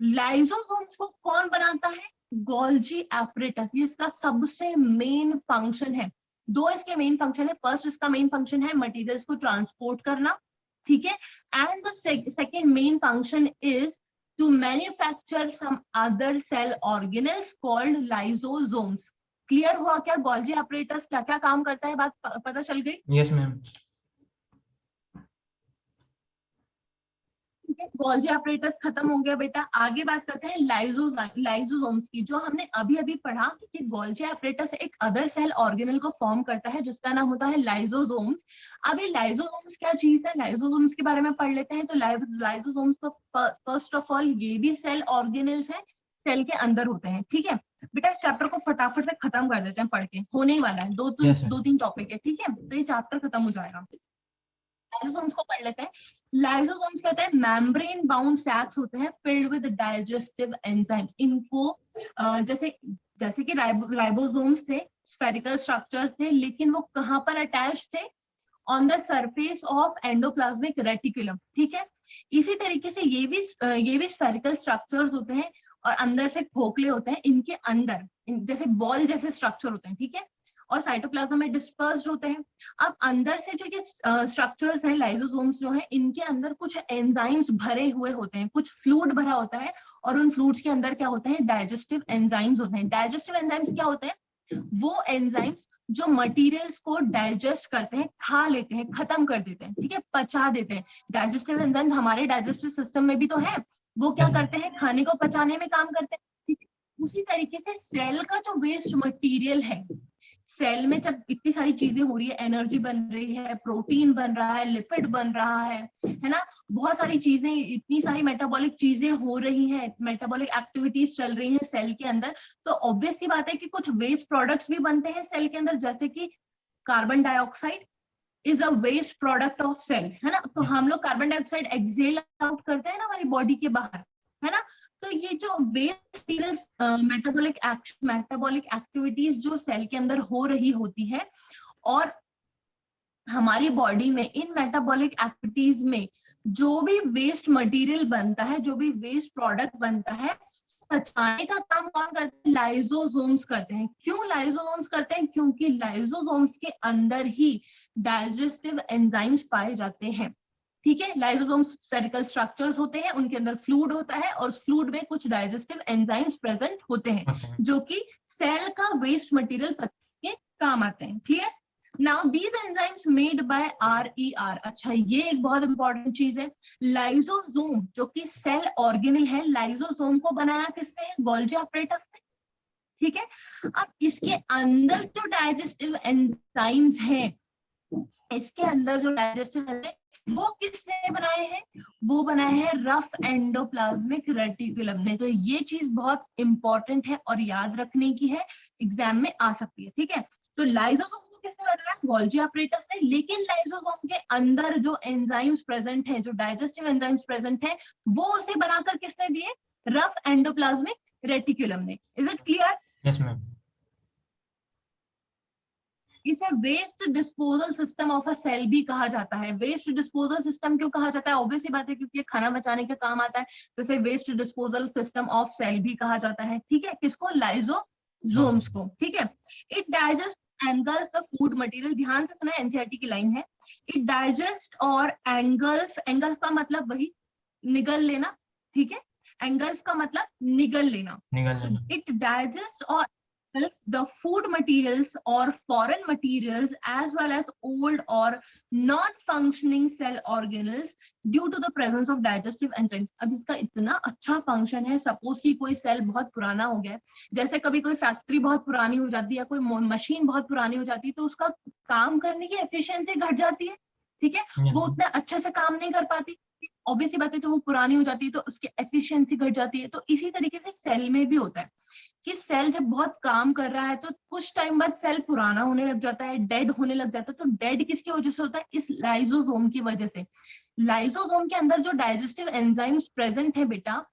लाइसोसोम्स को कौन बनाता है, गोल्जी apparatus। ये इसका सबसे मेन फंक्शन है। दो इसके मेन फंक्शन है। फर्स्ट इसका मेन फंक्शन है मटेरियल्स को ट्रांसपोर्ट करना, ठीक है, and the second main function is to manufacture some other cell organelles called lysosomes। Clear हुआ क्या गोल्जी apparatus क्या क्या काम करता है, बात पता चल गई? Yes ma'am. गोल्जी apparatus खत्म हो गया बेटा। आगे बात करते हैं लाइसोसोम्स की, जो हमने अभी अभी पढ़ा कि गोल्जी apparatus एक अदर सेल ऑर्गेनल को फॉर्म करता है जिसका नाम होता है लाइसोसोम्स। अब ये लाइसोसोम्स क्या चीज है, लाइसोसोम्स के बारे में पढ़ लेते हैं। तो लाइसोसोम्स तो फर्स्ट ऑफ ऑल ये भी सेल ऑर्गेनल्स है, सेल के अंदर होते हैं, ठीक है। बेटा इस चैप्टर को फटाफट से खत्म कर देते हैं पढ़ के, होने ही वाला है, दो तीन टॉपिक है, ठीक है, तो ये चैप्टर खत्म हो जाएगा। लाइसोसोम्स को पढ़ लेते हैं। लाइसोसोम्स कहते हैं मेम्ब्रेन बाउंड सैक्स होते हैं फिल्ड विद डाइजेस्टिव एंजाइम्स। इनको जैसे कि राइबोसोम्स थे, स्फेरिकल स्ट्रक्चर्स थे, लेकिन वो कहाँ पर अटैच थे, on the surface of endoplasmic reticulum, ठीक है। इसी तरीके से ये भी स्फेरिकल स्ट्रक्चर्स होते हैं और अंदर से खोखले होते हैं। इनके अंदर जैसे बॉल जैसे स्ट्रक्चर होते हैं, ठीक है, और साइटोप्लाज्म में डिस्पर्स्ड होते हैं। अब अंदर से जो ये स्ट्रक्चर्स हैं, लाइसोसोम्स जो हैं, इनके अंदर कुछ एंजाइम्स भरे हुए होते हैं, कुछ फ्लूइड भरा होता है, और उन फ्लूइड्स के अंदर क्या होते हैं, डाइजेस्टिव एंजाइम्स होते हैं। डाइजेस्टिव एंजाइम्स क्या होते हैं, वो एंजाइम्स जो मटेरियल्स को डाइजेस्ट करते हैं, खा लेते हैं, खत्म कर देते हैं, ठीक है, पचा देते हैं। डाइजेस्टिव एंजाइम्स हमारे डाइजेस्टिव सिस्टम में भी तो है, वो क्या करते हैं, खाने को पचाने में काम करते हैं। उसी तरीके से सेल का जो वेस्ट मटेरियल है, सेल में जब इतनी सारी चीजें हो रही है, एनर्जी बन रही है, प्रोटीन बन रहा है, लिपिड बन रहा है ना, बहुत सारी चीजें, इतनी सारी मेटाबॉलिक चीजें हो रही हैं, मेटाबॉलिक एक्टिविटीज चल रही हैं सेल के अंदर, तो ऑब्वियस सी बात है कि कुछ वेस्ट प्रोडक्ट्स भी बनते हैं सेल के अंदर, जैसे कि carbon dioxide is a waste product of cell, है ना। तो हम लोग कार्बन डाइऑक्साइड एक्सेल आउट करते हैं ना हमारी बॉडी के बाहर, है ना। तो ये जो वेस्ट मेटाबॉलिक एक्टिविटीज जो सेल के अंदर हो रही होती है, और हमारी बॉडी में इन मेटाबॉलिक एक्टिविटीज में जो भी वेस्ट मटेरियल बनता है, जो भी वेस्ट प्रोडक्ट बनता है, पचाने का काम कौन करते हैं? लाइसोसोम्स करते हैं। क्यों लाइसोसोम्स करते हैं? क्योंकि लाइसोसोम्स के अंदर ही डाइजेस्टिव एंजाइम्स पाए जाते हैं, ठीक है। लाइसोसोम्स स्फेरिकल स्ट्रक्चर्स होते हैं, उनके अंदर फ्लूइड होता है, और उस फ्लूइड में कुछ डाइजेस्टिव एंजाइम्स प्रेजेंट होते हैं, जो कि सेल का वेस्ट मटेरियल पचाने के काम आते हैं, clear. Now these enzymes made by RER, अच्छा ये एक बहुत इंपॉर्टेंट चीज है। लाइसोसोम जो कि सेल ऑर्गेनेल है, लाइसोसोम को बनाया किसने? गोल्जी apparatus ने, ठीक है। अब इसके अंदर जो डाइजेस्टिव एंजाइम्स हैं, इसके अंदर जो डाइजेस्टिव एंजाइम वो किसने बनाए हैं? वो बनाए हैं रफ एंडोप्लाज्मिक रेटिकुलम ने। तो ये चीज बहुत इंपॉर्टेंट है और याद रखने की है, एग्जाम में आ सकती है, ठीक है। तो लाइसोसोम को किसने बनाया? गोल्जी apparatus ने। लेकिन लाइसोसोम के अंदर जो एंजाइम्स प्रेजेंट हैं, जो डाइजेस्टिव एंजाइम्स प्रेजेंट हैं, वो उसे बनाकर किसने दिए? रफ एंडोप्लाज्मिक रेटिकुलम ने। Is it clear? Yes ma'am. इसे waste disposal system of a cell भी कहा जाता है। वेस्ट डिस्पोजल सिस्टम क्यों कहा जाता है? ऑब्वियस सी बात है, क्योंकि ये खाना बचाने के काम आता है, तो इसे waste disposal system of cell भी कहा जाता है, ठीक है। किसको? लाइसोसोम्स को, ठीक है। It digest angles the food material, ध्यान से सुना, एनसीईआरटी की लाइन है। इट डाइजेस्ट और एंगल्स, एंगल्स का मतलब वही निगल लेना, ठीक है। एंगल्स का मतलब निगल लेना। इट डाइजेस्ट और the food materials or foreign materials as well as old or non-functioning cell organelles due to the presence of digestive enzymes। अब इसका इतना अच्छा फंक्शन है, सपोज कि कोई सेल बहुत पुराना हो गया है, जैसे कभी कोई फैक्ट्री बहुत पुरानी हो जाती है, कोई मशीन बहुत पुरानी हो जाती है, तो उसका काम करने की एफिशिएंसी घट जाती है, ठीक है। वो उतना अच्छे से काम नहीं कर पाती, ऑब्वियसली बात है, तो वो पुरानी हो जाती है, तो उसकी एफिशिएंसी घट जाती है। तो इसी तरीके से सेल में भी होता है कि सेल जब बहुत काम कर रहा है, तो कुछ टाइम बाद सेल पुराना होने लग जाता है, डेड होने लग जाता है। तो डेड किसकी वजह से होता है? इस लाइसोसोम की वजह से। लाइसोसोम के अंदर जो डाइजेस्टिव एंजाइम्स प्रेजेंट है बेटा,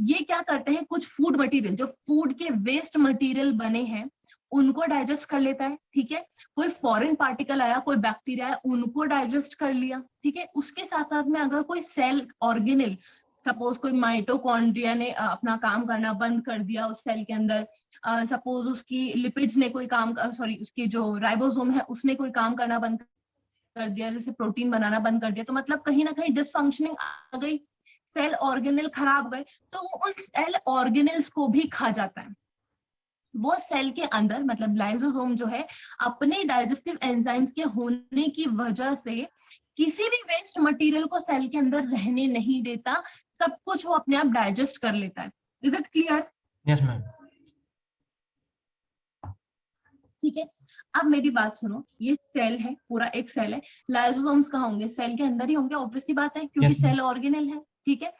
ये क्या करते हैं? कुछ फूड मटेरियल, जो फूड के वेस्ट मटेरियल बने हैं, उनको डाइजेस्ट कर लेता है, ठीक है। कोई फॉरेन पार्टिकल आया, कोई बैक्टीरिया आया, उनको डाइजेस्ट कर लिया, ठीक है। उसके साथ साथ में अगर कोई सेल ऑर्गेनेल, सपोज कोई माइटोकॉन्ड्रिया ने अपना काम करना बंद कर दिया उस सेल के अंदर, सपोज उसकी लिपिड्स ने कोई काम, सॉरी उसकी जो राइबोसोम है उसने कोई काम करना बंद कर दिया, जैसे प्रोटीन बनाना बंद कर दिया, तो मतलब कहीं ना कहीं डिसफंक्शनिंग आ गई, सेल ऑर्गेनेल खराब गए, तो वो उन सेल ऑर्गेनेल्स को भी खा जाता है। वो सेल के अंदर, मतलब लाइसोसोम जो है, अपने डाइजेस्टिव एंजाइम्स के होने की वजह से किसी भी वेस्ट मटेरियल को सेल के अंदर रहने नहीं देता, सब कुछ वो अपने आप डाइजेस्ट कर लेता है। Is it clear? Yes ma'am. ठीक है। अब मेरी बात सुनो, ये सेल है, पूरा एक सेल है, लाइसोसोम्स कहाँ होंगे? सेल के अंदर ही होंगे, ऑब्वियसली बात है, क्योंकि सेल ऑर्गेनेल है, ठीक है।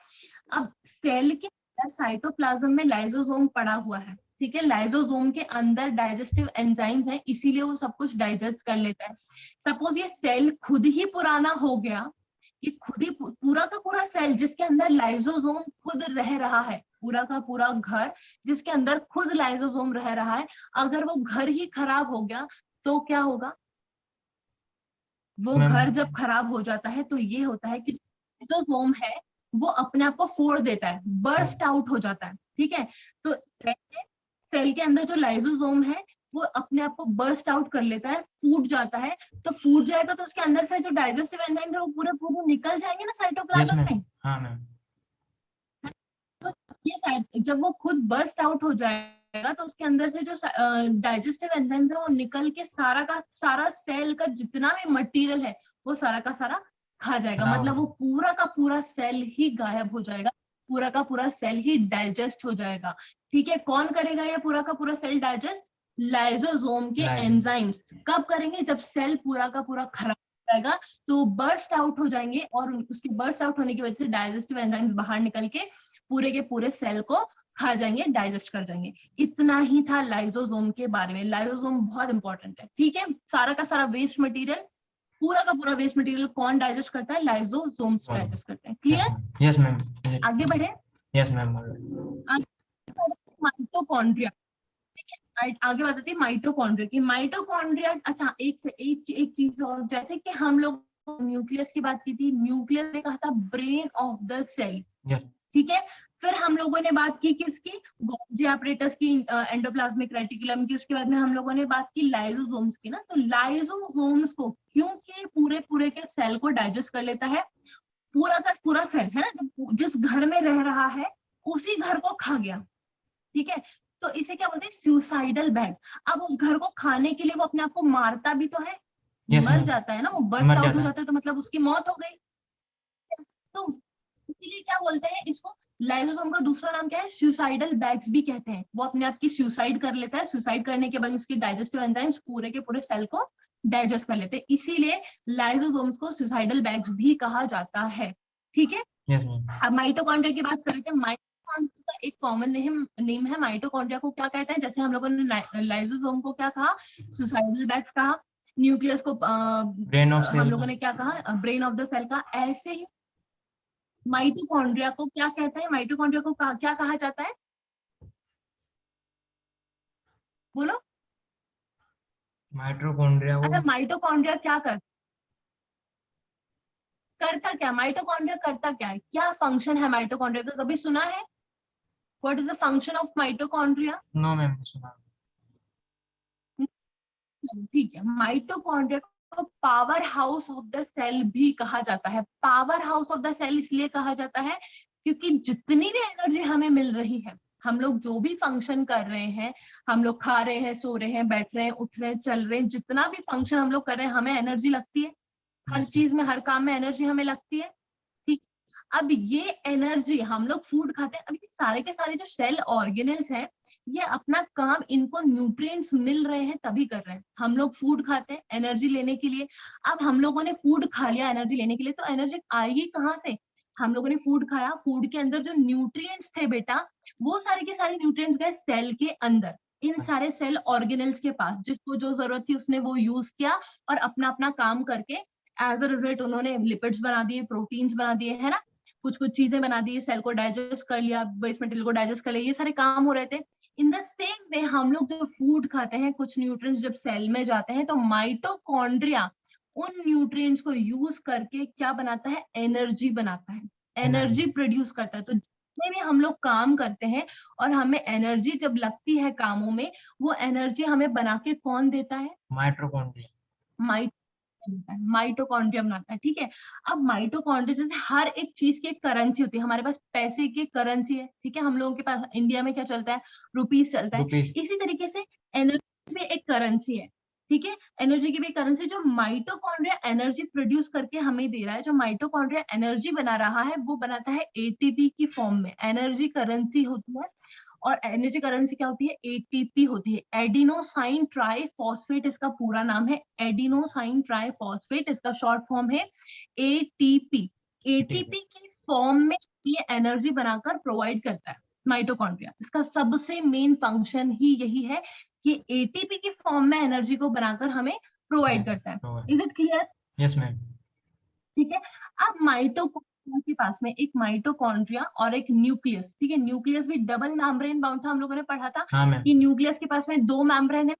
अब सेल के अंदर साइटोप्लाज्म में लाइसोसोम पड़ा हुआ है, ठीक है। लाइसोसोम के अंदर डाइजेस्टिव एंजाइम्स हैं, इसीलिए वो सब कुछ डाइजेस्ट कर लेता है। सपोज ये सेल खुद ही पुराना हो गया, ये खुद ही पूरा का पूरा सेल जिसके अंदर लाइसोसोम खुद रह रहा है, पूरा का पूरा घर जिसके अंदर खुद लाइसोसोम रह रहा है, अगर वो घर ही खराब हो गया तो क्या होगा? वो घर जब खराब हो जाता है तो ये होता है कि लाइसोसोम है वो अपने आप को फोड़ देता है, बर्स्ट आउट हो जाता है, ठीक है। तो सेल के अंदर जो लाइसोसोम है वो अपने आप को बर्स्ट आउट कर लेता है, फूट जाता है। तो फूट जाएगा तो उसके अंदर से जो डाइजेस्टिव एंजाइम है वो पूरे पूरे निकल जाएंगे ना साइटोप्लाज्म में। हाँ मैम। तो ये जब वो खुद बर्स्ट आउट हो जाएगा तो उसके अंदर से जो डाइजेस्टिव एंजाइम्स है वो निकल के सारा का सारा सेल का जितना भी मटेरियल है वो सारा का सारा खा जाएगा। मतलब वो पूरा का पूरा सेल ही गायब हो जाएगा, पूरा का पूरा सेल ही डाइजेस्ट हो जाएगा, ठीक है। कौन करेगा ये पूरा का पूरा सेल डाइजेस्ट? लाइसोसोम के लाइसोसोम। एंजाइम्स कब करेंगे? जब सेल पूरा का पूरा खराब हो जाएगा तो बर्स्ट आउट हो जाएंगे, और उसके बर्स्ट आउट होने की वजह से डाइजेस्टिव एंजाइम्स बाहर निकल के पूरे सेल को खा जाएंगे, डाइजेस्ट कर जाएंगे। इतना ही था लाइसोसोम के बारे में। लाइसोसोम बहुत इंपॉर्टेंट है, ठीक है। सारा का सारा वेस्ट मटेरियल, पूरा का पूरा वेस्ट मटेरियल कौन डाइजेस्ट करता है? लाइसोसोम्स डाइजेस्ट करते हैं। क्लियर? Yes ma'am. आगे बढ़े। Yes ma'am. माइटोकॉन्ड्रिया, ठीक है। आगे बताती है माइटोकॉन्ड्रिया की। माइटोकॉन्ड्रिया, अच्छा एक चीज और, जैसे कि हम लोग न्यूक्लियस की बात की थी, न्यूक्लियस ने कहा था ब्रेन ऑफ द सेल, ठीक है। फिर हम लोगों ने बात की किसकी? गोल्गी एपरेटस की, एंडोप्लाज्मिक रेटिकुलम की। उसके बाद में हम लोगों ने बात की लाइसोसोम्स की ना। तो लाइसोसोम्स को, क्योंकि पूरे पूरे के सेल को डाइजेस्ट कर लेता है, पूरा का पूरा सेल है ना, जिस घर में रह रहा है उसी घर को खा गया, ठीक है। तो इसे क्या बोलते हैं? Suicidal bag. अब उस घर को खाने के लिए वो अपने आप को मारता भी तो है, मर जाता है ना, वो बर्स्ट आउट हो जाता है, तो मतलब उसकी मौत हो गई। तो इसीलिए क्या बोलते हैं इसको? लाइसोसोम का दूसरा नाम क्या है? सुसाइडल बैग्स भी कहते हैं। वो अपने आप की सुसाइड कर लेता है, सुसाइड करने के बाद उसकी डाइजेस्टिव एंजाइम्स पूरे के पूरे सेल को डाइजेस्ट कर लेते हैं, इसीलिए लाइसोसोम्स को सुसाइडल बैग्स भी कहा जाता है, ठीक है। अब माइटोकॉन्ड्रिया की बात करते हैं। माइटोकॉन्ड्रिया का एक कॉमन नेम है। माइटोकॉन्ड्रिया को क्या कहते हैं? जैसे हम लोगों ने लाइसोसोम को क्या कहा? सुसाइडल बैग्स कहा। न्यूक्लियस को ब्रेन ऑफ सेल, हम लोगों ने क्या कहा? ब्रेन ऑफ द सेल का। ऐसे ही माइटोकॉन्ड्रिया को क्या कहते हैं? माइटोकॉन्ड्रिया को क्या कहा जाता है? बोलो। माइटोकॉन्ड्रिया को, अच्छा, माइटोकॉन्ड्रिया क्या करता क्या? माइटोकॉन्ड्रिया करता क्या है? क्या फंक्शन है माइटोकॉन्ड्रिया का? कभी सुना है? What is the function of mitochondria? No ma'am, सुना। ठीक है। माइटोकॉन्ड्रिया को power house of the cell भी कहा जाता है। Power house of the cell इसलिए कहा जाता है क्योंकि जितनी भी एनर्जी हमें मिल रही है, हम लोग जो भी फंक्शन कर रहे हैं, हम लोग खा रहे हैं, सो रहे हैं, बैठ रहे हैं, उठ रहे हैं, चल रहे हैं, जितना भी फंक्शन हम लोग कर रहे हैं, हमें एनर्जी लगती है। हर चीज में, हर काम में एनर्जी हमें लगती है, ठीक। अब ये एनर्जी हम लोग फूड खाते हैं। अब ये सारे के सारे जो सेल ऑर्गेनल्स हैं, ये अपना काम, इनको न्यूट्रिएंट्स मिल रहे हैं तभी कर रहे हैं। हम लोग फूड खाते हैं एनर्जी लेने के लिए। अब हम लोगों ने फूड खा लिया एनर्जी लेने के लिए, तो एनर्जी आएगी कहाँ से? हम लोगों ने फूड खाया, फूड के अंदर जो न्यूट्रिएंट्स थे बेटा, वो सारे के सारे न्यूट्रिएंट्स गए सेल के अंदर, इन सारे सेल ऑर्गेनल्स के पास। जिसको जो जरूरत थी उसने वो यूज किया, और अपना अपना काम करके एज अ रिजल्ट उन्होंने लिपिड्स बना दिए, प्रोटीन्स बना दिए, है ना, कुछ कुछ चीजें बना दी, सेल को डाइजेस्ट कर लिया, वेस्ट मटेरियल को डाइजेस्ट कर लिया, ये सारे काम हो रहे थे। इन द सेम वे हम लोग जो फूड खाते हैं, कुछ न्यूट्रिएंट्स जब सेल में जाते हैं, तो माइटोकॉन्ड्रिया उन न्यूट्रिएंट्स को यूज करके क्या बनाता है? एनर्जी बनाता है, एनर्जी प्रोड्यूस करता है। तो जितने भी हम लोग काम करते हैं और हमें एनर्जी जब लगती है कामों में, वो एनर्जी हमें बना के कौन देता है? माइटोकॉन्ड्रिया। माइटोकॉन्ड्रिया बनाता है, ठीक है। अब माइटोकॉन्ड्रिया, जैसे हर एक चीज की एक करेंसी होती है, हमारे पास पैसे की करेंसी है, ठीक है। हम लोगों के पास इंडिया में क्या चलता है? रुपीस चलता है। इसी तरीके से एनर्जी में एक करेंसी है, ठीक है। एनर्जी की भी करेंसी, जो माइटोकॉन्ड्रिया एनर्जी प्रोड्यूस करके हमें दे रहा है, जो माइटोकॉन्ड्रिया एनर्जी बना रहा है, वो बनाता है एटीपी की फॉर्म में। एनर्जी करेंसी होती है, और एनर्जी करेंसी क्या होती है? एटीपी होती है। एडिनोसाइन ट्राइफॉस्फेट इसका पूरा नाम है। एडिनोसाइन ट्राइफॉस्फेट इसका शॉर्ट फॉर्म है एटीपी। एटीपी की फॉर्म में ये एनर्जी बनाकर प्रोवाइड करता है माइटोकॉन्ड्रिया। इसका सबसे मेन फंक्शन ही यही है कि एटीपी की फॉर्म में एनर्जी को बनाकर हमें प्रोवाइड करता है। Is it clear? Yes ma'am. ठीक है। अब माइटोकॉन्ड्रिया के पास में एक माइटोकॉन्ड्रिया और एक न्यूक्लियस, ठीक है। न्यूक्लियस भी डबल मेम्ब्रेन बाउंड था, हम लोगों ने पढ़ा था कि न्यूक्लियस के पास में दो मेम्ब्रेन है,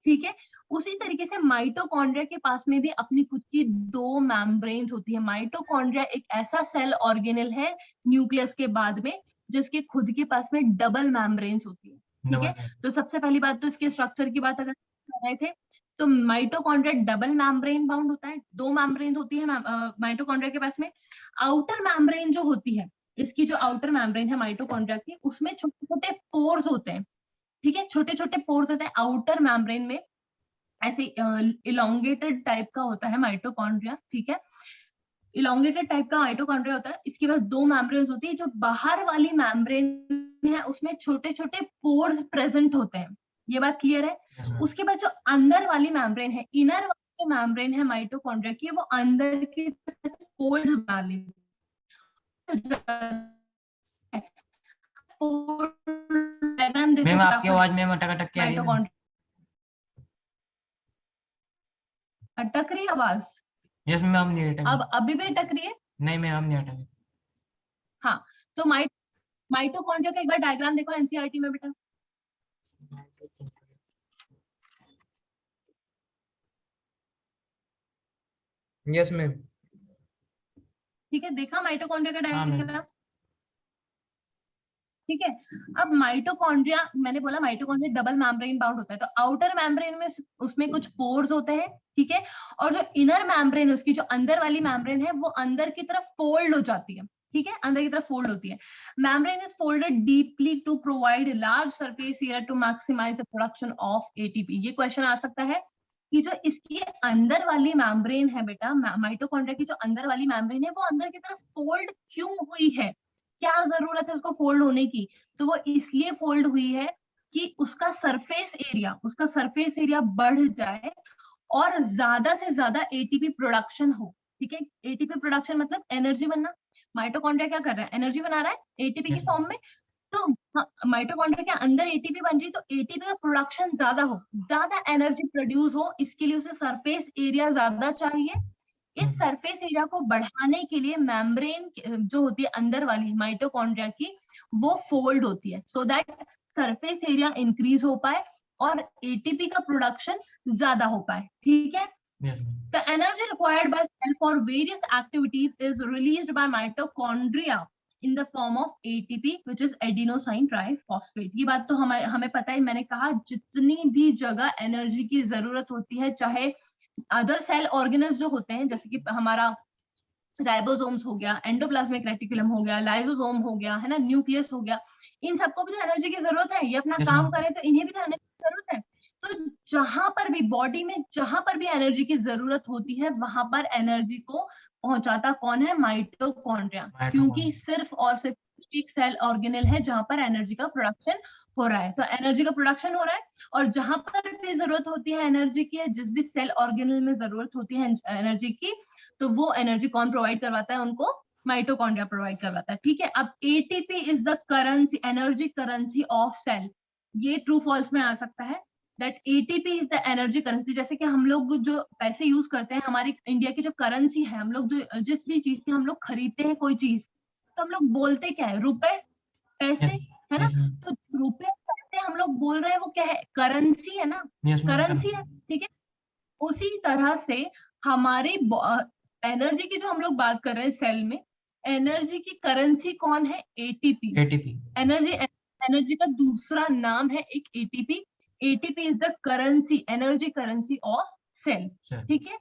ठीक है। उसी तरीके से माइटोकॉन्ड्रिया के पास में भी अपनी खुद की दो मेम्ब्रेन्स होती है। माइटोकॉन्ड्रिया एक ऐसा सेल ऑर्गेनल है न्यूक्लियस के बाद में, जिसके खुद के पास में डबल मेम्ब्रेन्स होती है, ठीक है। तो सबसे पहली बात तो इसके स्ट्रक्चर की बात अगर कर रहे थे, तो माइटोकॉन्ड्रिया डबल मेम्ब्रेन बाउंड होता है, दो मेम्ब्रेन होती है माइटोकॉन्ड्रिया के पास में। आउटर मेम्ब्रेन जो होती है, इसकी जो आउटर मेम्ब्रेन है माइटोकॉन्ड्रिया की, उसमें छोटे छोटे पोर्स होते हैं, ठीक है। छोटे छोटे पोर्स होते हैं आउटर मेम्ब्रेन में, ऐसे इलोंगेटेड टाइप का होता है माइटोकॉन्ड्रिया, ठीक है। इलोंगेटेड टाइप का माइटोकॉन्ड्रिया होता है। इसके पास दो मेम्ब्रेन्स होती है। जो बाहर वाली मेम्ब्रेन है उसमें छोटे छोटे पोर्स प्रेजेंट होते हैं, ये बात क्लियर है? Yes, ma'am. उसके बाद जो अंदर वाली मेम्ब्रेन है, इनर वाली मेम्ब्रेन है माइटोकॉन्ड्रिया की, वो अंदर की फोल्ड बना लेती है। डायग्राम देखो मैम आपकी फटाफट। आवाज मैम अटक अटक के आ रही है। माइटोकॉन्ड्रिया अटक रही है आवाज? यस मैम, अब नहीं अटक। अब अभी भी अटक रही है? नहीं मैम, अब नहीं अटक। हाँ, तो माइटोकॉन्ड्रिया का एक बार डायग्राम देखो एनसीईआरटी में बेटा। Yes ma'am. ठीक है, देखा माइटोकॉन्ड्रिया का हाँ मैम। डायग्राम? ठीक है, अब माइटोकॉन्ड्रिया, मैंने बोला माइटोकॉन्ड्रिया डबल मेम्ब्रेन बाउंड होता है, तो आउटर मेम्ब्रेन में उसमें कुछ पोर्स होते हैं, ठीक है, और जो इनर मेम्ब्रेन, उसकी जो अंदर वाली मेम्ब्रेन है, वो अंदर की तरफ फोल्ड हो जाती है, ठीक है, अंदर की तरफ फोल्ड होती है। Membrane is folded deeply to provide large surface area to maximise the production of ATP. ये क्वेश्चन आ सकता है कि जो इसकी अंदर वाली मेम्ब्रेन है बेटा, माइटोकॉन्ड्रिया की जो अंदर वाली मेम्ब्रेन है, वो अंदर की तरफ फोल्ड क्यों हुई है, क्या जरूरत है उसको फोल्ड होने की? तो वो इसलिए फोल्ड हुई है कि उसका सरफेस एरिया बढ़ जाए और ज्यादा से ज्यादा एटीपी प्रोडक्शन हो, ठीक है। एटीपी प्रोडक्शन मतलब एनर्जी बनना। माइटोकॉन्ड्रिया क्या कर रहा है? एनर्जी बना रहा है एटीपी की Yes, फॉर्म में। तो माइटोकॉन्ड्रिया के अंदर एटीपी बन रही, तो एटीपी का प्रोडक्शन ज्यादा हो, ज्यादा एनर्जी प्रोड्यूस हो, इसके लिए उसे सरफेस एरिया ज्यादा चाहिए। इस सरफेस एरिया को बढ़ाने के लिए मेम्ब्रेन जो होती है अंदर वाली माइटोकॉन्ड्रिया की, वो फोल्ड होती है, so that surface area increase हो पाए और एटीपी का प्रोडक्शन ज्यादा हो पाए, ठीक है। yes, ma'am. The energy required by cell for various activities is released by mitochondria in the form of ATP, which is adenosine triphosphate. ये बात तो हमें पता है, मैंने कहा जितनी भी जगह एनर्जी की जरूरत होती है, चाहे अदर सेल ऑर्गेनल्स जो होते हैं, जैसे कि हमारा राइबोसोम्स हो गया, एंडोप्लाज्मिक रेटिकुलम हो गया, लाइसोसोम हो गया, है ना, न्यूक्लियस हो गया, इन सबको भी तो एनर्जी की जरूरत है, ये अपना Yes, काम ma'am. करें तो इन्हें भी तो एनर्जी की जरूरत है। तो जहां पर भी बॉडी में जहां पर भी एनर्जी की जरूरत होती है, वहां पर एनर्जी को पहुंचाता कौन है? माइटोकॉन्ड्रिया। क्योंकि सिर्फ और सिर्फ एक सेल ऑर्गेनल है जहां पर एनर्जी का प्रोडक्शन हो रहा है, तो एनर्जी का प्रोडक्शन हो रहा है, और जहां पर भी जरूरत होती है एनर्जी की, जिस भी सेल ऑर्गेनल में जरूरत होती है एनर्जी की, तो वो एनर्जी कौन प्रोवाइड करवाता है उनको? माइटोकॉन्ड्रिया प्रोवाइड करवाता है, ठीक है। अब ATP is the currency, energy currency of cell. ये ट्रू फॉल्स में आ सकता है, that ATP is the energy currency. जैसे कि हम लोग जो पैसे यूज करते हैं, हमारी इंडिया की जो करेंसी है, हम लोग जो जिस भी चीज की हम लोग खरीदते हैं कोई चीज, तो हम लोग बोलते क्या है? रुपए, पैसे, है ना। Yes, ma'am. तो रुपए पैसे हम लोग बोल रहे हैं, वो क्या है? करेंसी है ना, Yes, ma'am. करेंसी है, ठीक है। उसी तरह से हमारी एनर्जी की जो हम लोग बात कर रहे हैं सेल में, एनर्जी की करेंसी कौन है? एटीपी। ATP. एनर्जी का दूसरा नाम है एक ATP. ATP is the currency, energy currency of cell, Sir. ठीक है।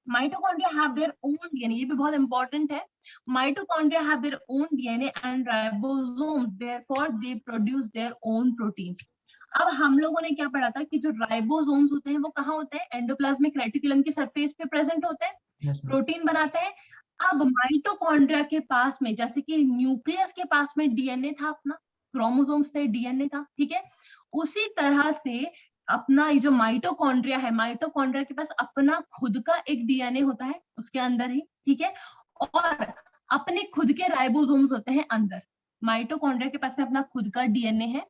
Mitochondria have their own DNA, ये भी बहुत इंपॉर्टेंट है। Mitochondria have their own DNA and ribosomes, therefore they produce their own proteins. अब हम लोगों ने क्या पढ़ा था कि जो राइबोसोम्स होते हैं वो कहाँ होते हैं? एंडोप्लाज्मिक रेटिकुलम की सरफेस पे प्रेजेंट होते हैं, Yes, ma'am. प्रोटीन बनाते हैं। अब माइटोकॉन्ड्रिया के पास में, जैसे कि न्यूक्लियस के पास में डीएनए था अपना, क्रोमोसोम्स थे, डीएनए था, ठीक है। उसी तरह से अपना ये जो माइटोकॉन्ड्रिया है, माइटोकॉन्ड्रिया के पास अपना खुद का एक डीएनए होता है उसके अंदर ही, ठीक है, और अपने खुद के राइबोसोम्स होते हैं अंदर। माइटोकॉन्ड्रिया के पास में अपना खुद का डीएनए है,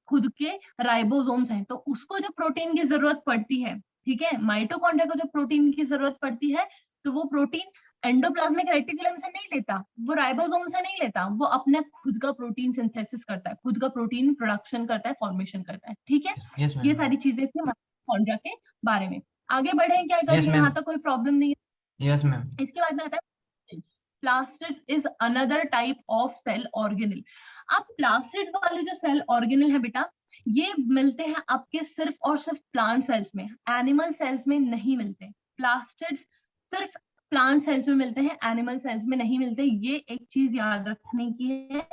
खुद के राइबोसोम्स हैं, तो उसको जो प्रोटीन की जरूरत पड़ती है, ठीक है, माइटोकॉन्ड्रिया को जो प्रोटीन की जरूरत पड़ती है, तो वो प्रोटीन एंडोप्लाज्मिक रेटिकुलम से नहीं लेता, वो राइबोसोम से नहीं लेता, वो अपना खुद का प्रोटीन सिंथेसिस करता है, खुद का प्रोटीन प्रोडक्शन करता है, फॉर्मेशन करता है, ठीक है। Yes, ये ma'am. सारी चीजें थी माइटोकॉन्ड्रिया के बारे में। आगे बढ़े, क्या करें? Yes, यहाँ ma'am. तक कोई प्रॉब्लम नहीं है? Yes, ma'am. इसके बाद में आता है plastids is another type of cell organelle. अब प्लास्टिड्स वाले जो सेल ऑर्गेनल है बेटा, ये मिलते हैं आपके सिर्फ और सिर्फ प्लांट सेल्स में, एनिमल सेल्स में नहीं मिलते। प्लास्टिड्स सिर्फ प्लांट सेल्स में मिलते हैं, एनिमल सेल्स में नहीं मिलते। ये एक चीज याद रखने की है।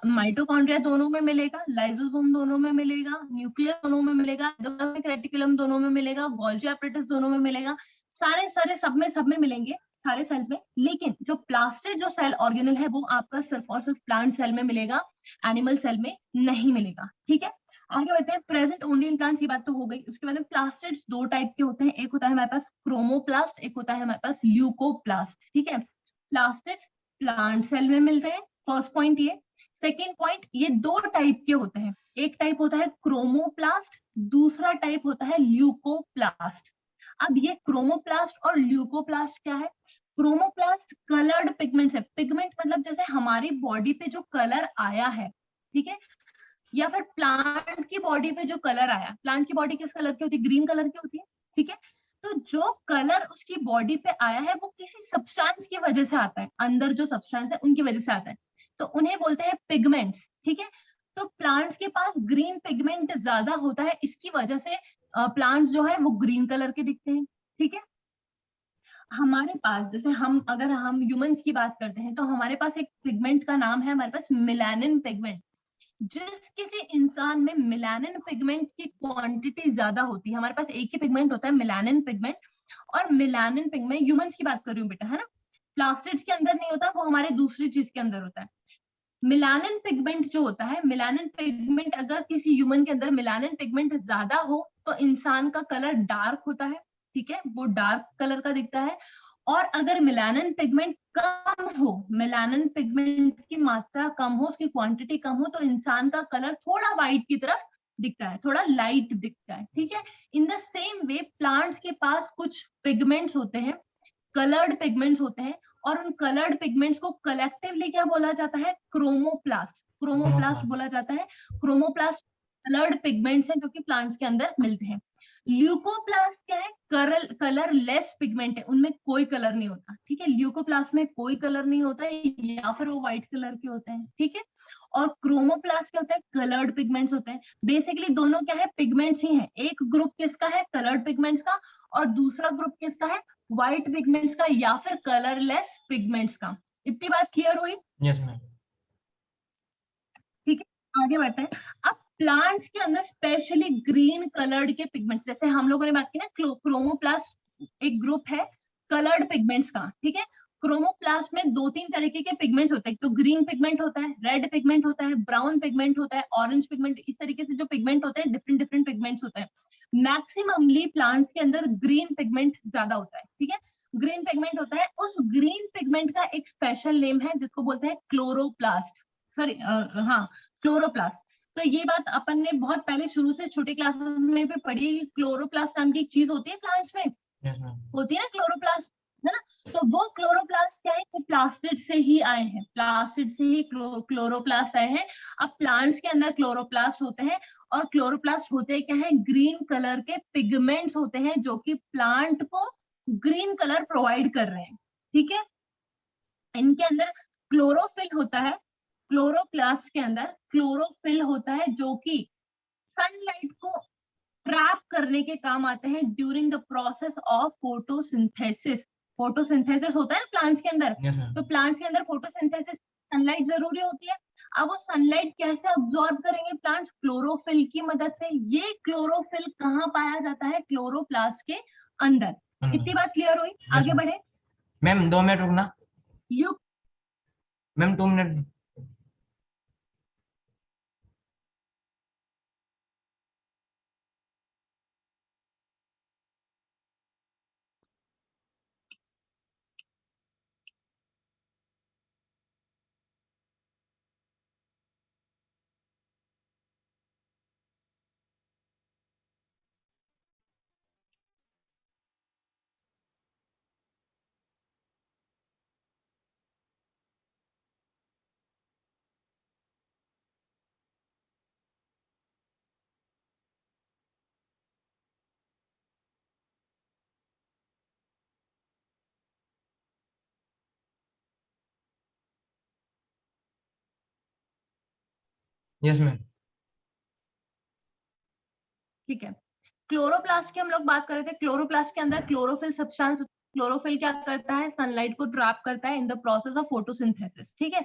माइटोकॉन्ड्रिया दोनों में मिलेगा, लाइसोसोम दोनों में मिलेगा, न्यूक्लियस दोनों में मिलेगा, एंडोप्लाज्मिक रेटिकुलम दोनों में मिलेगा, गोल्गी एपरेटस दोनों में मिलेगा, सारे सब में मिलेंगे। सारे सेल्स में, लेकिन जो प्लास्टिड जो सेल ऑर्गेनल है वो आपका सिर्फ और सिर्फ प्लांट सेल में मिलेगा, एनिमल सेल में नहीं मिलेगा। ठीक है, आगे बढ़ते हैं। प्रेजेंट ओनली इन प्लांट्स, ये बात तो हो गई। उसके बाद में प्लास्टिड्स दो टाइप के होते हैं, एक होता है हमारे पास क्रोमोप्लास्ट, एक होता है हमारे पास ल्यूकोप्लास्ट। ठीक है, प्लास्टिड्स प्लांट सेल में मिलते हैं, फर्स्ट पॉइंट ये। सेकेंड पॉइंट, ये दो टाइप के होते हैं, एक टाइप होता है क्रोमोप्लास्ट, दूसरा टाइप होता है ल्यूकोप्लास्ट। अब ये क्रोमोप्लास्ट और ल्यूकोप्लास्ट क्या है? क्रोमोप्लास्ट कलर्ड पिगमेंट्स है, पिगमेंट मतलब जैसे हमारी बॉडी पे जो कलर आया है, ठीक है, या फिर प्लांट की बॉडी पे जो कलर आया, प्लांट की बॉडी किस कलर की होती है? ग्रीन कलर की होती है। ठीक है, तो जो कलर उसकी बॉडी पे आया है वो किसी सब्सटेंस की वजह से आता है, अंदर जो सब्सटेंस है उनकी वजह से आता है, तो उन्हें बोलते हैं पिगमेंट्स। ठीक है, तो प्लांट्स के पास ग्रीन पिगमेंट ज्यादा होता है, इसकी वजह से प्लांट्स जो है वो ग्रीन कलर के दिखते हैं। ठीक है, हमारे पास जैसे अगर हम ह्यूमंस की बात करते हैं तो हमारे पास एक पिगमेंट का नाम है हमारे पास मेलानिन पिगमेंट। जिस किसी इंसान में मेलानिन पिगमेंट की क्वांटिटी ज्यादा होती है, हमारे पास एक ही पिगमेंट होता है मेलानिन पिगमेंट, और मेलानिन पिगमेंट ह्यूमंस की बात कर रही हूँ बेटा, है ना, प्लास्टिड्स के अंदर नहीं होता, वो हमारे दूसरी चीज के अंदर होता है। मेलानिन पिगमेंट जो होता है, मेलानिन पिगमेंट अगर किसी ह्यूमन के अंदर मेलानिन पिगमेंट ज्यादा हो तो इंसान का कलर डार्क होता है। ठीक है, वो डार्क कलर का दिखता है। और अगर मेलानिन पिगमेंट कम हो, मेलानिन पिगमेंट की मात्रा कम हो, उसकी क्वांटिटी कम हो, तो इंसान का कलर थोड़ा व्हाइट की तरफ दिखता है, थोड़ा लाइट दिखता है। ठीक है, in the same way plants के पास कुछ पिगमेंट्स होते हैं, कलर्ड पिगमेंट्स होते हैं, और उन कलर्ड पिगमेंट्स को कलेक्टिवली क्या बोला जाता है? क्रोमोप्लास्ट। क्रोमोप्लास्ट बोला जाता है। क्रोमोप्लास्ट कलर्ड पिगमेंट्स हैं जो कि प्लांट्स के अंदर मिलते हैं। ल्यूकोप्लास्ट क्या है? कलरलेस पिगमेंट है, उनमें कोई कलर नहीं होता। ठीक है, ल्यूकोप्लास्ट में कोई कलर नहीं होता है, या फिर वो व्हाइट कलर के होते हैं। ठीक है, और क्रोमोप्लास्ट क्या होता है? कलर्ड पिगमेंट्स होते हैं। बेसिकली दोनों क्या है? पिगमेंट्स ही हैं। एक ग्रुप किसका है? कलर्ड पिगमेंट्स का, और दूसरा ग्रुप किसका है? व्हाइट पिगमेंट्स का या फिर कलरलेस पिगमेंट्स का। इतनी बात क्लियर हुई? Yes ma'am. ठीक है, आगे बढ़ते हैं। अब प्लांट्स के अंदर स्पेशली ग्रीन कलर्ड के पिगमेंट्स, जैसे हम लोगों ने बात की ना, क्रोमोप्लास्ट एक ग्रुप है कलर्ड पिगमेंट्स का। ठीक है, क्रोमोप्लास्ट में दो तीन तरीके के पिगमेंट्स होते हैं, तो ग्रीन पिगमेंट होता है, रेड पिगमेंट होता है, ब्राउन पिगमेंट होता है, ऑरेंज पिगमेंट, इस तरीके से जो पिगमेंट होते हैं डिफरेंट डिफरेंट पिगमेंट्स होते हैं। मैक्सिममली प्लांट्स के अंदर ग्रीन पिगमेंट ज्यादा होता है। ठीक है, ग्रीन पिगमेंट होता है, उस ग्रीन पिगमेंट का एक स्पेशल नेम है जिसको बोलते हैं क्लोरोप्लास्ट, सॉरी हाँ, क्लोरोप्लास्ट। तो ये बात अपन ने बहुत पहले शुरू से छोटे क्लासेस में भी पढ़ी है कि क्लोरोप्लास्ट नाम की एक चीज होती है प्लांट्स में, यस मैम। होती है ना क्लोरोप्लास्ट, है ना। तो वो क्लोरोप्लास्ट क्या है? वो प्लास्टिड से ही आए हैं, प्लास्टिड से ही क्लोरोप्लास्ट आए हैं। अब प्लांट्स के अंदर क्लोरोप्लास्ट होते हैं, और क्लोरोप्लास्ट होते क्या है? ग्रीन कलर के पिगमेंट्स होते हैं जो कि प्लांट को ग्रीन कलर प्रोवाइड कर रहे हैं। ठीक है, इनके अंदर क्लोरोफिल होता है, क्लोरोप्लास्ट के अंदर क्लोरोफिल होता है जो कि सनलाइट को ट्रैप करने के काम आते हैं during the process of photosynthesis. Photosynthesis होता है प्लांट्स के अंदर, यस मैम। तो प्लांट्स के अंदर फोटोसिंथेसिस सनलाइट जरूरी होती है। अब वो सनलाइट कैसे अब्सॉर्ब करेंगे प्लांट्स? क्लोरोफिल की मदद से। ये क्लोरोफिल कहाँ पाया जाता है? क्लोरोप्लास्ट के अंदर। इतनी बात क्लियर हुई? आगे बढ़े। मैम 2 मिनट रुकना you ma'am, 2 minute. Yes ma'am. ठीक है, क्लोरोप्लास्ट की हम लोग बात कर रहे थे। क्लोरोप्लास्ट के अंदर क्लोरोफिल सब्सटेंस, क्लोरोफिल क्या करता है? सनलाइट को ट्रैप करता है in the process of photosynthesis. ठीक है,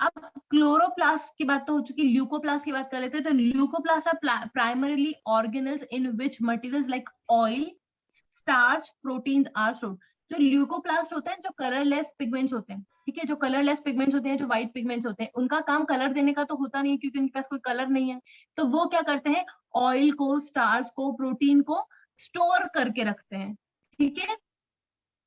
अब क्लोरोप्लास्ट की बात तो हो चुकी, ल्यूकोप्लास्ट की बात कर लेते हैं। तो leucoplast are primarily organelles in which materials like oil, starch, proteins are stored. जो ल्यूकोप्लास्ट होते हैं, जो कलरलेस पिगमेंट्स होते हैं, ठीक है, जो कलरलेस पिगमेंट्स होते हैं, जो व्हाइट पिगमेंट्स होते हैं, उनका काम कलर देने का तो होता नहीं है क्योंकि उनके पास कोई कलर नहीं है। तो वो क्या करते हैं, ऑयल को, स्टार्च को, प्रोटीन को स्टोर करके रखते हैं, ठीक है,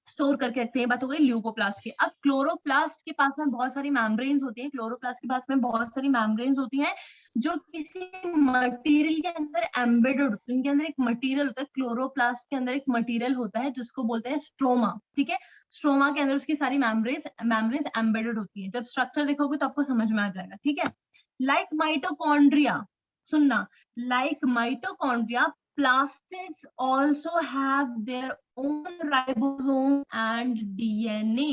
स्टोर करके रखते हैं। बात हो गई ल्यूकोप्लास्ट की। अब क्लोरोप्लास्ट के पास में बहुत सारी मेम्ब्रेन्स होती हैं, क्लोरोप्लास्ट के पास में बहुत सारी मेम्ब्रेन्स होती हैं जो किसी मटेरियल के अंदर एम्बेडेड होती है। इनके अंदर एक मटेरियल होता है, क्लोरोप्लास्ट के अंदर एक मटेरियल होता है जिसको बोलते हैं स्ट्रोमा, ठीक है। स्ट्रोमा के अंदर उसकी सारी मेम्ब्रेन्स एम्बेडेड होती है। जब स्ट्रक्चर देखोगे तो आपको समझ में आ जाएगा, ठीक है। लाइक माइटोकॉन्ड्रिया, सुनना, like mitochondria, plastids also have their own ribosome and DNA।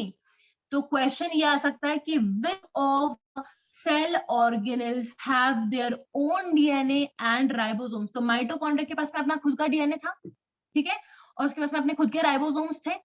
तो क्वेश्चन ये आ सकता है कि which of cell organelles have their own DNA and ribosomes। तो माइटोकॉन्ड्रिया के पास में अपना खुद का डीएनए था, ठीक है, और उसके पास में अपने खुद के राइबोसोम्स थे।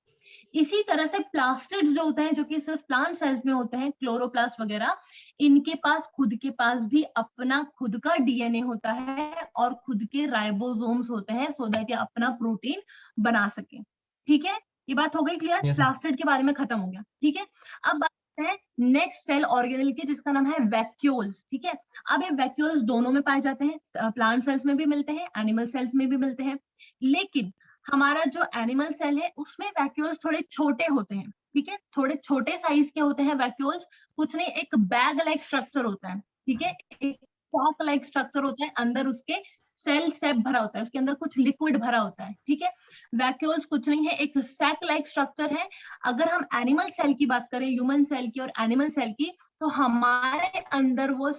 इसी तरह से प्लास्टिड्स जो होते हैं, जो कि सिर्फ प्लांट सेल्स में होते हैं, क्लोरोप्लास्ट वगैरह, इनके पास खुद के पास भी अपना खुद का डीएनए होता है और खुद के राइबोसोम्स होते हैं, सो दैट ये अपना प्रोटीन बना सके, ठीक है। ये बात हो गई क्लियर, प्लास्टिड के बारे में खत्म हो गया, ठीक है। अब बात करते हैं नेक्स्ट सेल ऑर्गेनेल की, जिसका नाम है वैक्यूल्स, ठीक है। अब ये वैक्यूल्स दोनों में पाए जाते हैं, प्लांट सेल्स में भी मिलते हैं, एनिमल सेल्स में भी मिलते हैं, लेकिन हमारा जो एनिमल सेल है उसमें वैक्यूल्स थोड़े छोटे होते हैं, ठीक है, थोड़े छोटे साइज के होते हैं वैक्यूल्स। कुछ नहीं, एक बैग लाइक स्ट्रक्चर होता है, ठीक है, एक सैक लाइक स्ट्रक्चर होता है, अंदर उसके सेल सेप भरा होता है, उसके अंदर कुछ लिक्विड भरा होता है, ठीक है। वैक्यूल्स कुछ नहीं है, एक सैक लाइक स्ट्रक्चर है। अगर हम एनिमल सेल की बात करें, ह्यूमन सेल की और एनिमल सेल की, तो हमारे अंदर वो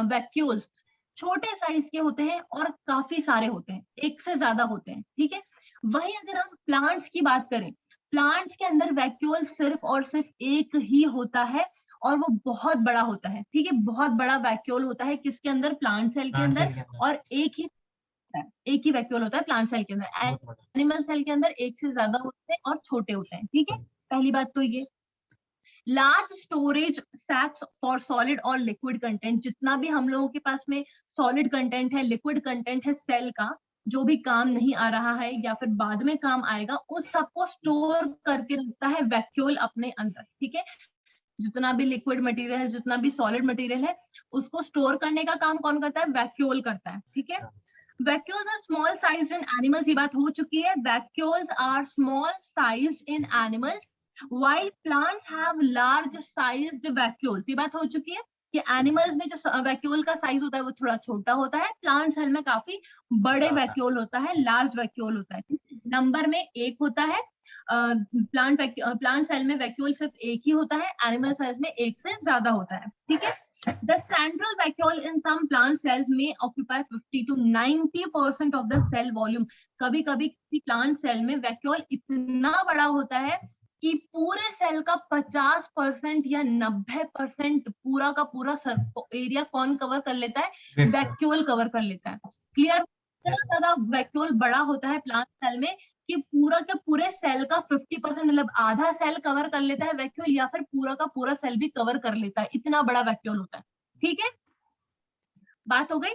वैक्यूल्स छोटे साइज के होते हैं और काफी सारे होते हैं, एक से ज्यादा होते हैं, ठीक है। वही अगर हम प्लांट्स की बात करें, प्लांट्स के अंदर वैक्यूल सिर्फ और सिर्फ एक ही होता है और वो बहुत बड़ा होता है, ठीक है, बहुत बड़ा वैक्यूल होता है किसके अंदर, प्लांट सेल के अंदर, और एक ही वैक्यूल होता है प्लांट सेल के अंदर। एनिमल सेल के अंदर एक से ज्यादा होते हैं और छोटे होते हैं, ठीक है। पहली बात तो ये लार्ज स्टोरेज सैक्स फॉर सॉलिड और लिक्विड कंटेंट, जितना भी हम लोगों के पास में सॉलिड कंटेंट है, लिक्विड कंटेंट है सेल का, जो भी काम नहीं आ रहा है या फिर बाद में काम आएगा, उस सबको स्टोर करके रखता है वैक्यूल अपने अंदर, ठीक है। जितना भी लिक्विड मटेरियल है, जितना भी सॉलिड मटेरियल है, उसको स्टोर करने का काम कौन करता है, वैक्यूल करता है, ठीक है। Vacuoles are small sized in animals, ये बात हो चुकी है। Vacuoles are small sized in animals while plants have large sized vacuoles, ये बात हो चुकी है कि एनिमल्स में जो वैक्यूल का साइज होता है वो थोड़ा छोटा होता है, प्लांट सेल में काफी बड़े वैक्यूल होता है, लार्ज वैक्यूल होता है, नंबर में एक होता है। प्लांट सेल में वैक्यूल सिर्फ एक ही होता है, एनिमल सेल्स में एक से ज्यादा होता है, ठीक है। The central vacuole in some plant cells may occupy 50 to 90% of the cell volume। कभी कभी प्लांट सेल में वैक्यूल इतना बड़ा होता है कि पूरे सेल का 50% या 90% पूरा का पूरा एरिया कौन कवर कर लेता है, वैक्यूल कवर कर लेता है। क्लियर, इतना ज्यादा वैक्यूल बड़ा होता है प्लांट सेल में कि पूरा के पूरे सेल का 50% मतलब आधा सेल कवर कर लेता है वैक्यूल, या फिर पूरा का पूरा सेल भी कवर कर लेता है, इतना बड़ा वैक्यूल होता है, ठीक है। बात हो गई,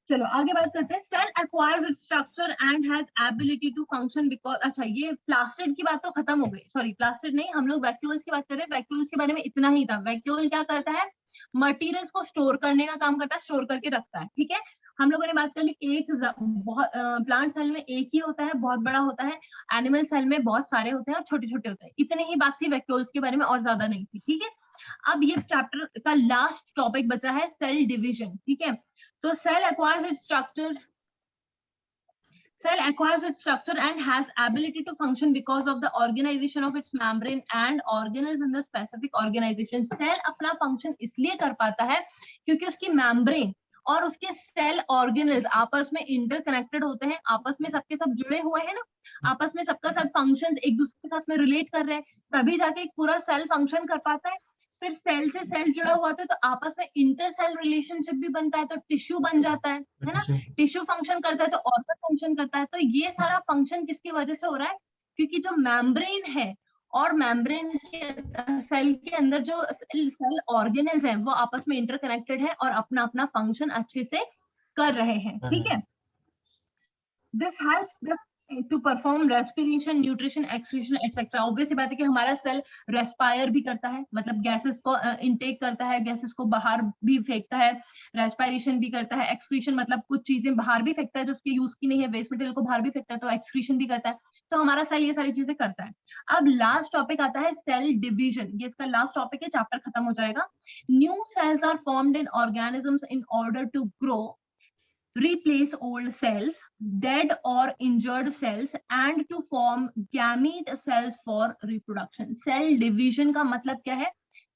चलो आगे बात करते हैं। Cell acquires its structure and has ability to function because, अच्छा ये प्लास्टिड की बात तो खत्म हो गई, सॉरी प्लास्टिड नहीं, हम लोग वैक्यूल्स की बात कर रहे हैं। वैक्यूल्स के बारे में इतना ही था। वैक्यूल क्या करता है, मटेरियल्स को स्टोर करने का काम करता है, स्टोर करके रखता है, ठीक है। हम लोगों ने बात कर ली, एक बहुत प्लांट सेल में एक ही होता है, बहुत बड़ा होता है, एनिमल सेल में बहुत सारे होते हैं और छोटे छोटे होते हैं, इतनी ही बात थी वैक्यूल्स के बारे में और ज्यादा नहीं थी, ठीक है। अब ये चैप्टर का लास्ट टॉपिक बचा है सेल डिविजन, ठीक है। तो cell acquires its structure and has ability to function because of the organization of its membrane and organelles in the specific organization। Cell अपना फंक्शन इसलिए कर पाता है क्योंकि उसकी मेम्ब्रेन और उसके सेल ऑर्गेनल्स आपस में इंटरकनेक्टेड होते हैं, आपस में सबके सब जुड़े हुए हैं ना, आपस में सबका सब फंक्शंस एक दूसरे के साथ में रिलेट कर रहे हैं, तभी जाके एक पूरा सेल फंक्शन कर पाता है। फिर सेल से सेल जुड़ा हुआ था तो आपस में इंटर सेल रिलेशनशिप भी बनता है, तो टिश्यू बन जाता है ना, टिश्यू फंक्शन करता है तो ऑर्गन फंक्शन करता है। तो ये सारा फंक्शन किसकी वजह से हो रहा है, क्योंकि जो मेम्ब्रेन है और मेम्ब्रेन के सेल के अंदर जो सेल ऑर्गेनल्स हैं वो आपस में इंटरकनेक्टेड है और अपना अपना फंक्शन अच्छे से कर रहे हैं, ठीक है। This helps to perform respiration, nutrition, excretion etcetera. Obvious बात है कि हमारा सेल रेस्पायर भी करता है, मतलब गैसेस को इनटेक करता है, गैसेस को बाहर भी फेंकता है, रेस्पायरेशन भी करता है, एक्सक्रीशन मतलब कुछ चीजें बाहर भी फेंकता है जो उसके यूज की नहीं है, वेस्ट मटेरियल को बाहर भी फेंकता है, तो एक्सक्रीशन भी करता है। तो हमारा सेल ये सारी चीजें करता है। अब लास्ट टॉपिक आता है सेल डिविजन, ये इसका लास्ट टॉपिक है, चैप्टर खत्म हो जाएगा। New cells are formed in organisms in order to grow, replace old cells, dead or injured cells, and to form gamete cells for reproduction. Cell division का मतलब क्या है?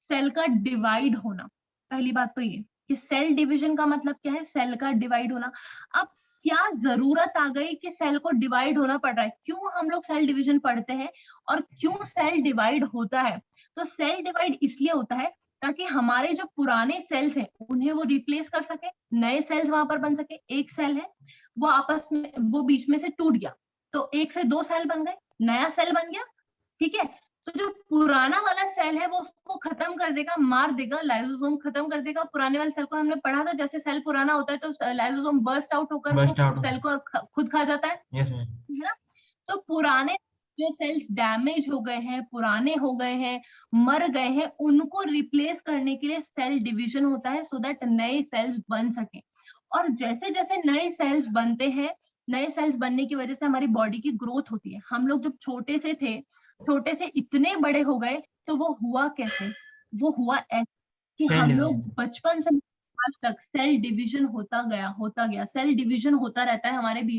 सेल का डिवाइड होना। पहली बात तो ये कि सेल डिवीजन का मतलब क्या है? सेल का डिवाइड होना। अब क्या जरूरत आ गई कि सेल को डिवाइड होना पड़ रहा है? क्यों हम लोग सेल डिवीजन पढ़ते हैं और क्यों सेल डिवाइड होता है? तो सेल डिवाइड इसलिए होता है ताकि हमारे जो पुराने सेल्स हैं उन्हें वो रिप्लेस कर सके, नए सेल्स वहां पर बन सके। एक सेल है वो आपस में, वो बीच में से टूट गया, तो एक से दो सेल बन गए, नया सेल बन गया, ठीक है। तो जो पुराना वाला सेल है वो उसको खत्म कर देगा, मार देगा, लाइसोसोम खत्म कर देगा। पुराने वाले सेल को हमने पढ़ा था, जैसे सेल पुराना होता है तो लाइसोसोम बर्स्ट आउट होकर सेल को खुद खा जाता है, यस मैम। है ना। तो पुराने जो सेल्स डैमेज हो गए हैं, पुराने हो गए हैं, मर गए हैं, उनको रिप्लेस करने के लिए सेल डिवीजन होता है, सो दैट नए सेल्स बन सके। और जैसे जैसे नए सेल्स बनते हैं, नए सेल्स बनने की वजह से हमारी बॉडी की ग्रोथ होती है। हम लोग जब छोटे से थे, छोटे से इतने बड़े हो गए, तो वो हुआ कैसे? वो हुआ ऐसे कि सेल हम लोग डिवीजन। बचपन से आज तक सेल डिवीजन होता गया, सेल डिवीजन होता रहता है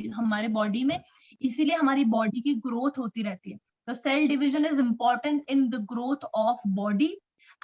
हमारे बॉडी में, इसीलिए हमारी बॉडी की ग्रोथ होती रहती है। तो cell division is important in the growth of body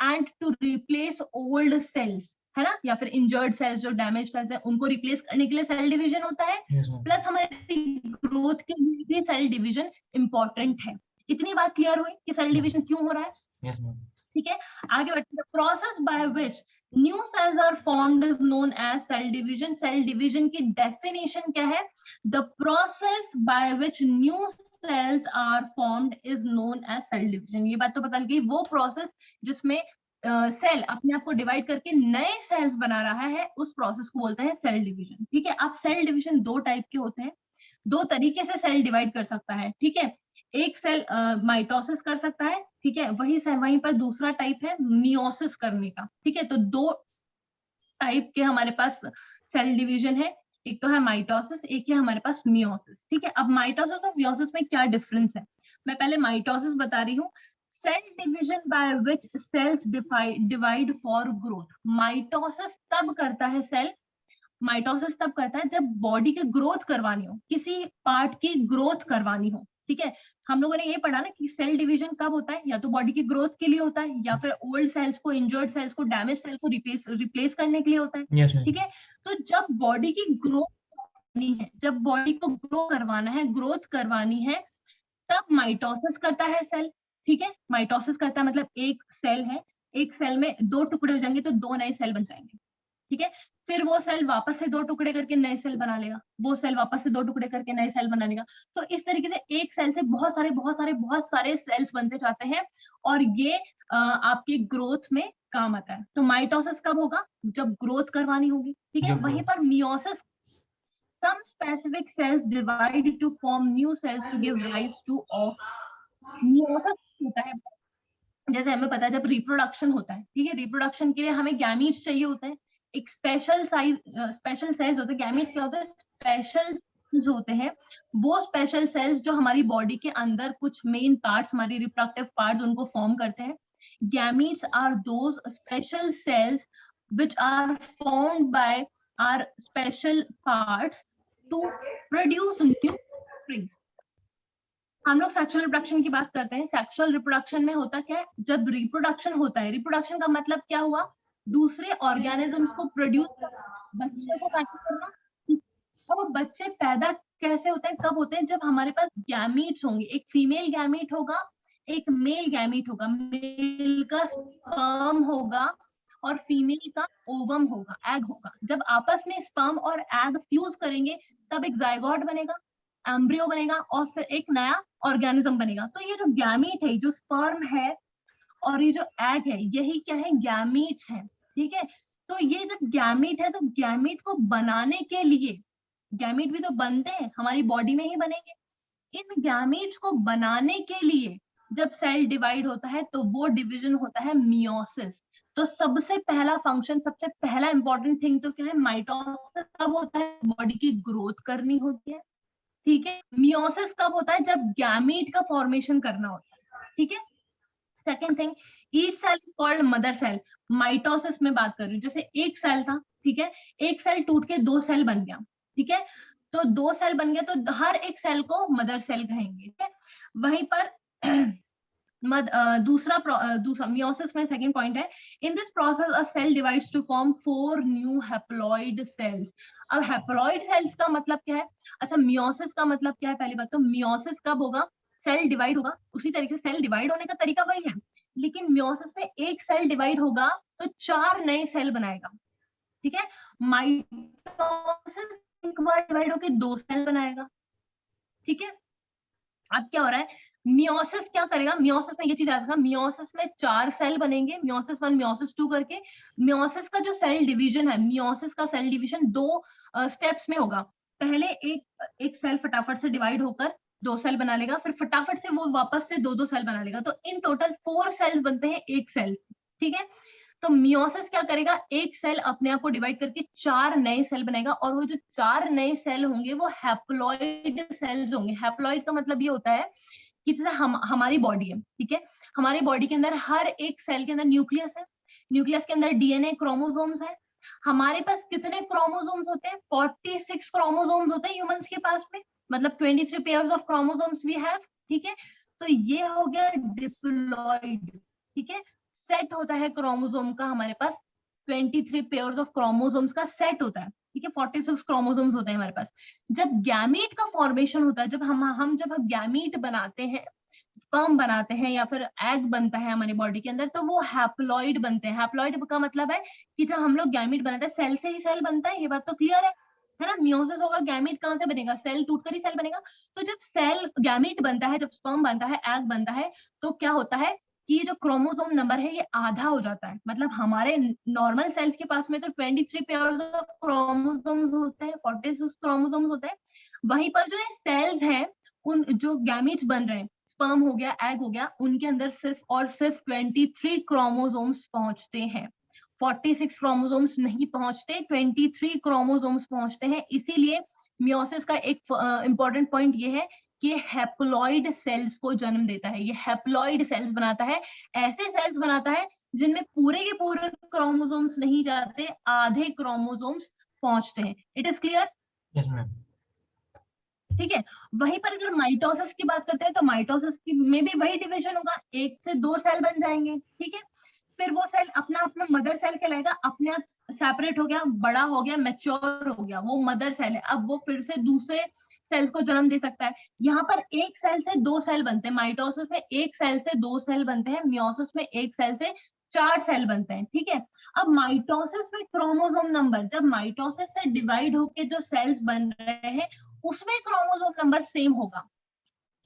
and to replace old cells, है ना, या फिर इंजर्ड सेल्स, जो डैमेज सेल्स है उनको रिप्लेस करने के लिए सेल डिवीजन होता है। Yes ma'am. प्लस हमारी ग्रोथ के लिए भी सेल डिवीजन इंपॉर्टेंट है। इतनी बात क्लियर हुई कि सेल डिवीजन क्यों हो रहा है? Yes ma'am. ठीक है, आगे बढ़ते हैं। Process by which new cells are formed is known as cell division. Cell division की डेफिनेशन क्या है? The process by which new cells are formed is known as cell division. ये बात तो पता लगी, वो प्रोसेस जिसमें सेल अपने आप को डिवाइड करके नए सेल्स बना रहा है, उस प्रोसेस को बोलते हैं सेल डिवीजन। ठीक है, अब सेल डिवीजन दो टाइप के होते हैं, दो तरीके से सेल डिवाइड कर सकता है। ठीक है, एक सेल माइटोसिस कर सकता है, ठीक है, वहीं पर दूसरा टाइप है मियोसिस करने का। ठीक है, तो दो टाइप के हमारे पास सेल डिवीजन है, एक तो है माइटोसिस, एक है हमारे पास मियोसिस। ठीक है, अब माइटोसिस और मियोसिस में क्या डिफरेंस है? मैं पहले माइटोसिस बता रही हूँ। Cell division by which cells divide for growth. Mitosis तब करता है सेल, माइटोसिस तब करता है जब बॉडी की ग्रोथ करवानी हो, किसी पार्ट की ग्रोथ करवानी हो। ठीक है, हम लोगों ने ये पढ़ा ना कि सेल डिवीजन कब होता है? या तो बॉडी की ग्रोथ के लिए होता है, या फिर ओल्ड सेल्स को, इंजर्ड सेल्स को, डैमेज सेल को रिप्लेस करने के लिए होता है। Yes ma'am. ठीक है, तो जब बॉडी की ग्रोथ करनी है, जब बॉडी को ग्रो करवाना है, ग्रोथ करवानी है, तब माइटोसिस करता है सेल। ठीक है, माइटोसिस करता है मतलब एक सेल है, एक सेल में दो टुकड़े हो जाएंगे तो दो नए सेल बन जाएंगे। ठीक है, फिर वो सेल वापस से दो टुकड़े करके नए सेल बना लेगा, वो सेल वापस से दो टुकड़े करके नए सेल बना लेगा। तो इस तरीके से एक सेल से बहुत सारे सेल्स बनते जाते हैं, और ये आपके ग्रोथ में काम आता है। तो माइटोसिस कब होगा? जब ग्रोथ करवानी होगी। ठीक है, वहीं पर meiosis, some specific cells divide to form new cells to give rise to of meiosis होता है। जैसे हमें पता है जब रिप्रोडक्शन होता है, ठीक है, रिप्रोडक्शन के लिए हमें गैमीट्स चाहिए होते हैं, एक स्पेशल सेल्स होते हैं। गैमीट्स क्या होते हैं? स्पेशल जो होते हैं, वो स्पेशल सेल्स जो हमारी बॉडी के अंदर कुछ मेन पार्ट्स, हमारी रिप्रोडक्टिव पार्ट्स, उनको फॉर्म करते हैं। Gametes are those special cells which are formed by our special parts to produce new offspring। हम लोग सेक्सुअल रिप्रोडक्शन की बात करते हैं। सेक्सुअल रिप्रोडक्शन में होता क्या है? जब रिप्रोडक्शन होता है, रिप्रोडक्शन का मतलब क्या हुआ? दूसरे ऑर्गेनिजम्स को प्रोड्यूस करना, बच्चे को पैदा करना। अब वो बच्चे पैदा कैसे होते हैं, कब होते हैं? जब हमारे पास गैमीट्स होंगे, एक फीमेल गैमीट होगा, एक मेल गैमीट होगा। मेल का स्पर्म होगा और फीमेल का ओवम होगा, एग होगा। जब आपस में स्पर्म और एग फ्यूज करेंगे, तब एक जायगोट बनेगा, एम्ब्रियो बनेगा, और फिर एक नया ऑर्गेनिज्म बनेगा। तो ये जो गैमीट है, जो स्पर्म है और ये जो एग है, यही क्या है? गैमीट्स है। ठीक है, तो ये जब गैमीट है, तो गैमीट को बनाने के लिए, गैमीट भी तो बनते हैं, हमारी बॉडी में ही बनेंगे, इन गैमीट्स को बनाने के लिए जब सेल डिवाइड होता है तो वो डिवीजन होता है मियोसिस। तो सबसे पहला फंक्शन, सबसे पहला इंपॉर्टेंट थिंग तो क्या है, माइटोसिस कब होता है, बॉडी की ग्रोथ करनी होती है, ठीक है। मियोसिस कब होता है, जब गैमीट का फॉर्मेशन करना होता है, ठीक है। Second thing, each cell called mother cell. Mitosis में बात कर रही हूँ, जैसे एक सेल था, ठीक है, एक सेल टूट के दो सेल बन गया, ठीक है, तो दो सेल बन गया तो हर एक सेल को मदर सेल कहेंगे, ठीक है। वहीं पर दूसरा मियोसिस में सेकंड पॉइंट है, in this process a cell divides to form 4 new haploid cells. अब हैप्लॉइड सेल्स का मतलब क्या है, अच्छा मियोसिस का मतलब क्या है, पहली बात तो मियोसिस कब होगा, सेल डिवाइड होगा, उसी तरीके से सेल डिवाइड होने का तरीका वही है, लेकिन मियोसिस में एक सेल डिवाइड होगा तो 4 नए सेल बनाएगा, ठीक है। माइटोसिस एक बार डिवाइड होकर 2 सेल बनाएगा, ठीक है। अब क्या हो रहा है, मियोसिस क्या करेगा, मियोसिस में ये चीज आता था, मियोसिस में 4 सेल बनेंगे, मियोसिस 1 मियोसिस 2 करके। मियोसिस का जो सेल डिवीजन है, मियोसिस का सेल डिवीजन 2 स्टेप्स में होगा। पहले एक सेल फटाफट से डिवाइड होकर 2 सेल बना लेगा, फिर फटाफट से वो वापस से 2 सेल बना लेगा, तो इन टोटल 4 सेल्स बनते हैं एक सेल, ठीक है। तो मियोसिस क्या करेगा, एक सेल अपने आप को डिवाइड करके 4 नए सेल बनाएगा, और वो जो 4 नए सेल होंगे वो हैप्लॉइड सेल्स होंगे। हैप्लॉइड का मतलब ये होता है कि जैसे हमारी बॉडी है, ठीक है, हमारी बॉडी के अंदर हर एक सेल के अंदर न्यूक्लियस है, न्यूक्लियस के अंदर डीएनए क्रोमोसोम्स है। हमारे पास कितने क्रोमोसोम्स होते हैं, 46 क्रोमोसोम्स होते हैं ह्यूमंस के पास में, मतलब 23 pairs of chromosomes we have, ठीक है। तो ये हो गया डिप्लॉइड, ठीक है। सेट होता है क्रोमोसोम का हमारे पास, 23 पेयर्स ऑफ क्रोमोसोम्स का सेट होता है, ठीक है, 46 क्रोमोसोम्स होते हैं हमारे पास। जब गैमीट का फॉर्मेशन होता है, जब हम जब गैमीट बनाते हैं, स्पर्म बनाते हैं या फिर एग बनता है हमारी बॉडी के अंदर, तो वो हैप्लॉइड बनते हैं। हैप्लॉइड का मतलब है कि जब हम लोग गैमीट बनाते हैं, सेल से ही सेल बनता है, ये बात तो क्लियर है ना। मियोसिस होगा, गैमीट कहाँ से बनेगा, सेल टूटकर ही सेल बनेगा। तो जब सेल गैमीट बनता है, जब स्पर्म बनता है, एग बनता है, तो क्या होता है कि ये जो क्रोमोसोम नंबर है ये आधा हो जाता है। मतलब हमारे नॉर्मल सेल्स के पास में तो 23 पेयर्स ऑफ क्रोमोसोम्स होते हैं, 46 क्रोमोसोम्स होते हैं। वहीं पर जो ये सेल्स हैं, उन जो गैमीट्स बन रहे हैं, स्पर्म हो गया, एग हो गया, उनके अंदर सिर्फ और सिर्फ 23 क्रोमोसोम्स पहुंचते हैं, 46 क्रोमोसोम्स नहीं पहुंचते, 23 क्रोमोसोम्स पहुंचते हैं। इसीलिए मियोसिस का एक इंपॉर्टेंट पॉइंट ये है कि हैप्लॉइड सेल्स को जन्म देता है, ये हैप्लॉइड सेल्स बनाता है, ऐसे सेल्स बनाता है जिनमें पूरे के पूरे क्रोमोसोम्स नहीं जाते, आधे क्रोमोसोम्स पहुंचते हैं। It is clear? Yes ma'am. ठीक है। वहीं पर अगर माइटोसिस की बात करते हैं तो माइटोसिस की में भी वही डिवीजन होगा, एक से 2 सेल बन जाएंगे, ठीक है। फिर वो सेल अपना अपना मदर सेल कहलाएगा, अपने आप सेपरेट हो गया, बड़ा हो गया, मैच्योर हो गया, वो मदर सेल है। अब वो फिर से दूसरे सेल्स को जन्म दे सकता है। यहाँ पर एक सेल से 2 सेल बनते हैं, माइटोसिस में एक सेल से 2 सेल बनते हैं, मियोसिस में एक सेल से 4 सेल बनते हैं, ठीक है। अब माइटोसिस में क्रोमोसोम नंबर, जब माइटोसिस से डिवाइड होके जो सेल्स बन रहे हैं उसमें क्रोमोसोम नंबर सेम होगा,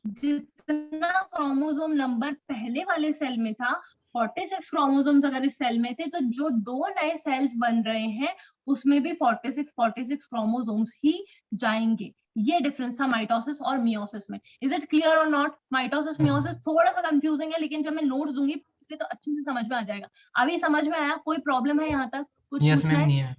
जितना क्रोमोसोम नंबर पहले वाले सेल में था, 46 क्रोमोसोम्स अगर इस सेल में थे, तो जो 2 नए सेल्स बन रहे हैं उसमें भी 46 क्रोमोसोम्स ही जाएंगे। ये डिफरेंस था माइटोसिस और मियोसिस में। इज इट क्लियर और नॉट? माइटोसिस मियोसिस थोड़ा सा कंफ्यूजिंग है, लेकिन जब मैं नोट्स दूंगी तो अच्छे से समझ में आ जाएगा। अभी समझ में आया? कोई प्रॉब्लम है यहाँ तक? कुछ यस पूछना मैम, है? नहीं है।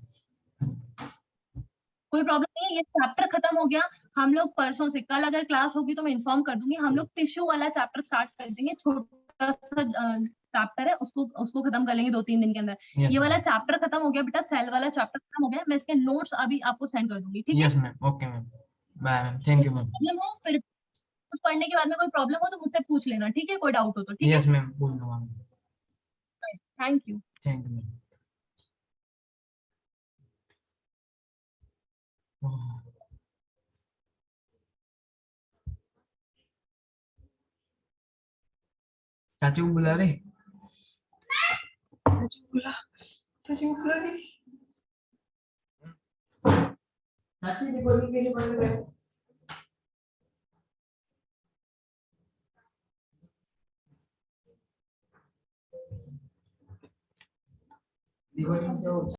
कोई प्रॉब्लम नहीं है, ये चैप्टर खत्म हो गया। हम लोग परसों से, कल अगर क्लास होगी तो मैं इन्फॉर्म कर दूंगी, हम लोग टिश्यू वाला चैप्टर स्टार्ट कर देंगे। छोटा सा चैप्टर है, उसको उसको खत्म कर लेंगे 2-3 दिन के अंदर। यस ये वाला मैम। चैप्टर खत्म हो गया बेटा, सेल वाला चैप्टर खत्म हो गया। मैं इसके नोट्स अभी आपको सेंड कर दूंगी, ठीक है। Yes ma'am, okay ma'am. Bye ma'am, thank कोई यू मैम। प्रॉब्लम हो फिर, कुछ पढ़ने के बाद में कोई प्रॉब्लम हो तो मुझसे पूछ लेना, ठीक है, कोई डाउट हो तो, ठीक है। यस मैम, बोल दूंगा। Thank you. Thank you ma'am. चाची को बुला रहे, चाची को बुला, चाची को बुला रही। चाची रिकॉर्डिंग के लिए बोल रहे हैं। रिकॉर्डिंग से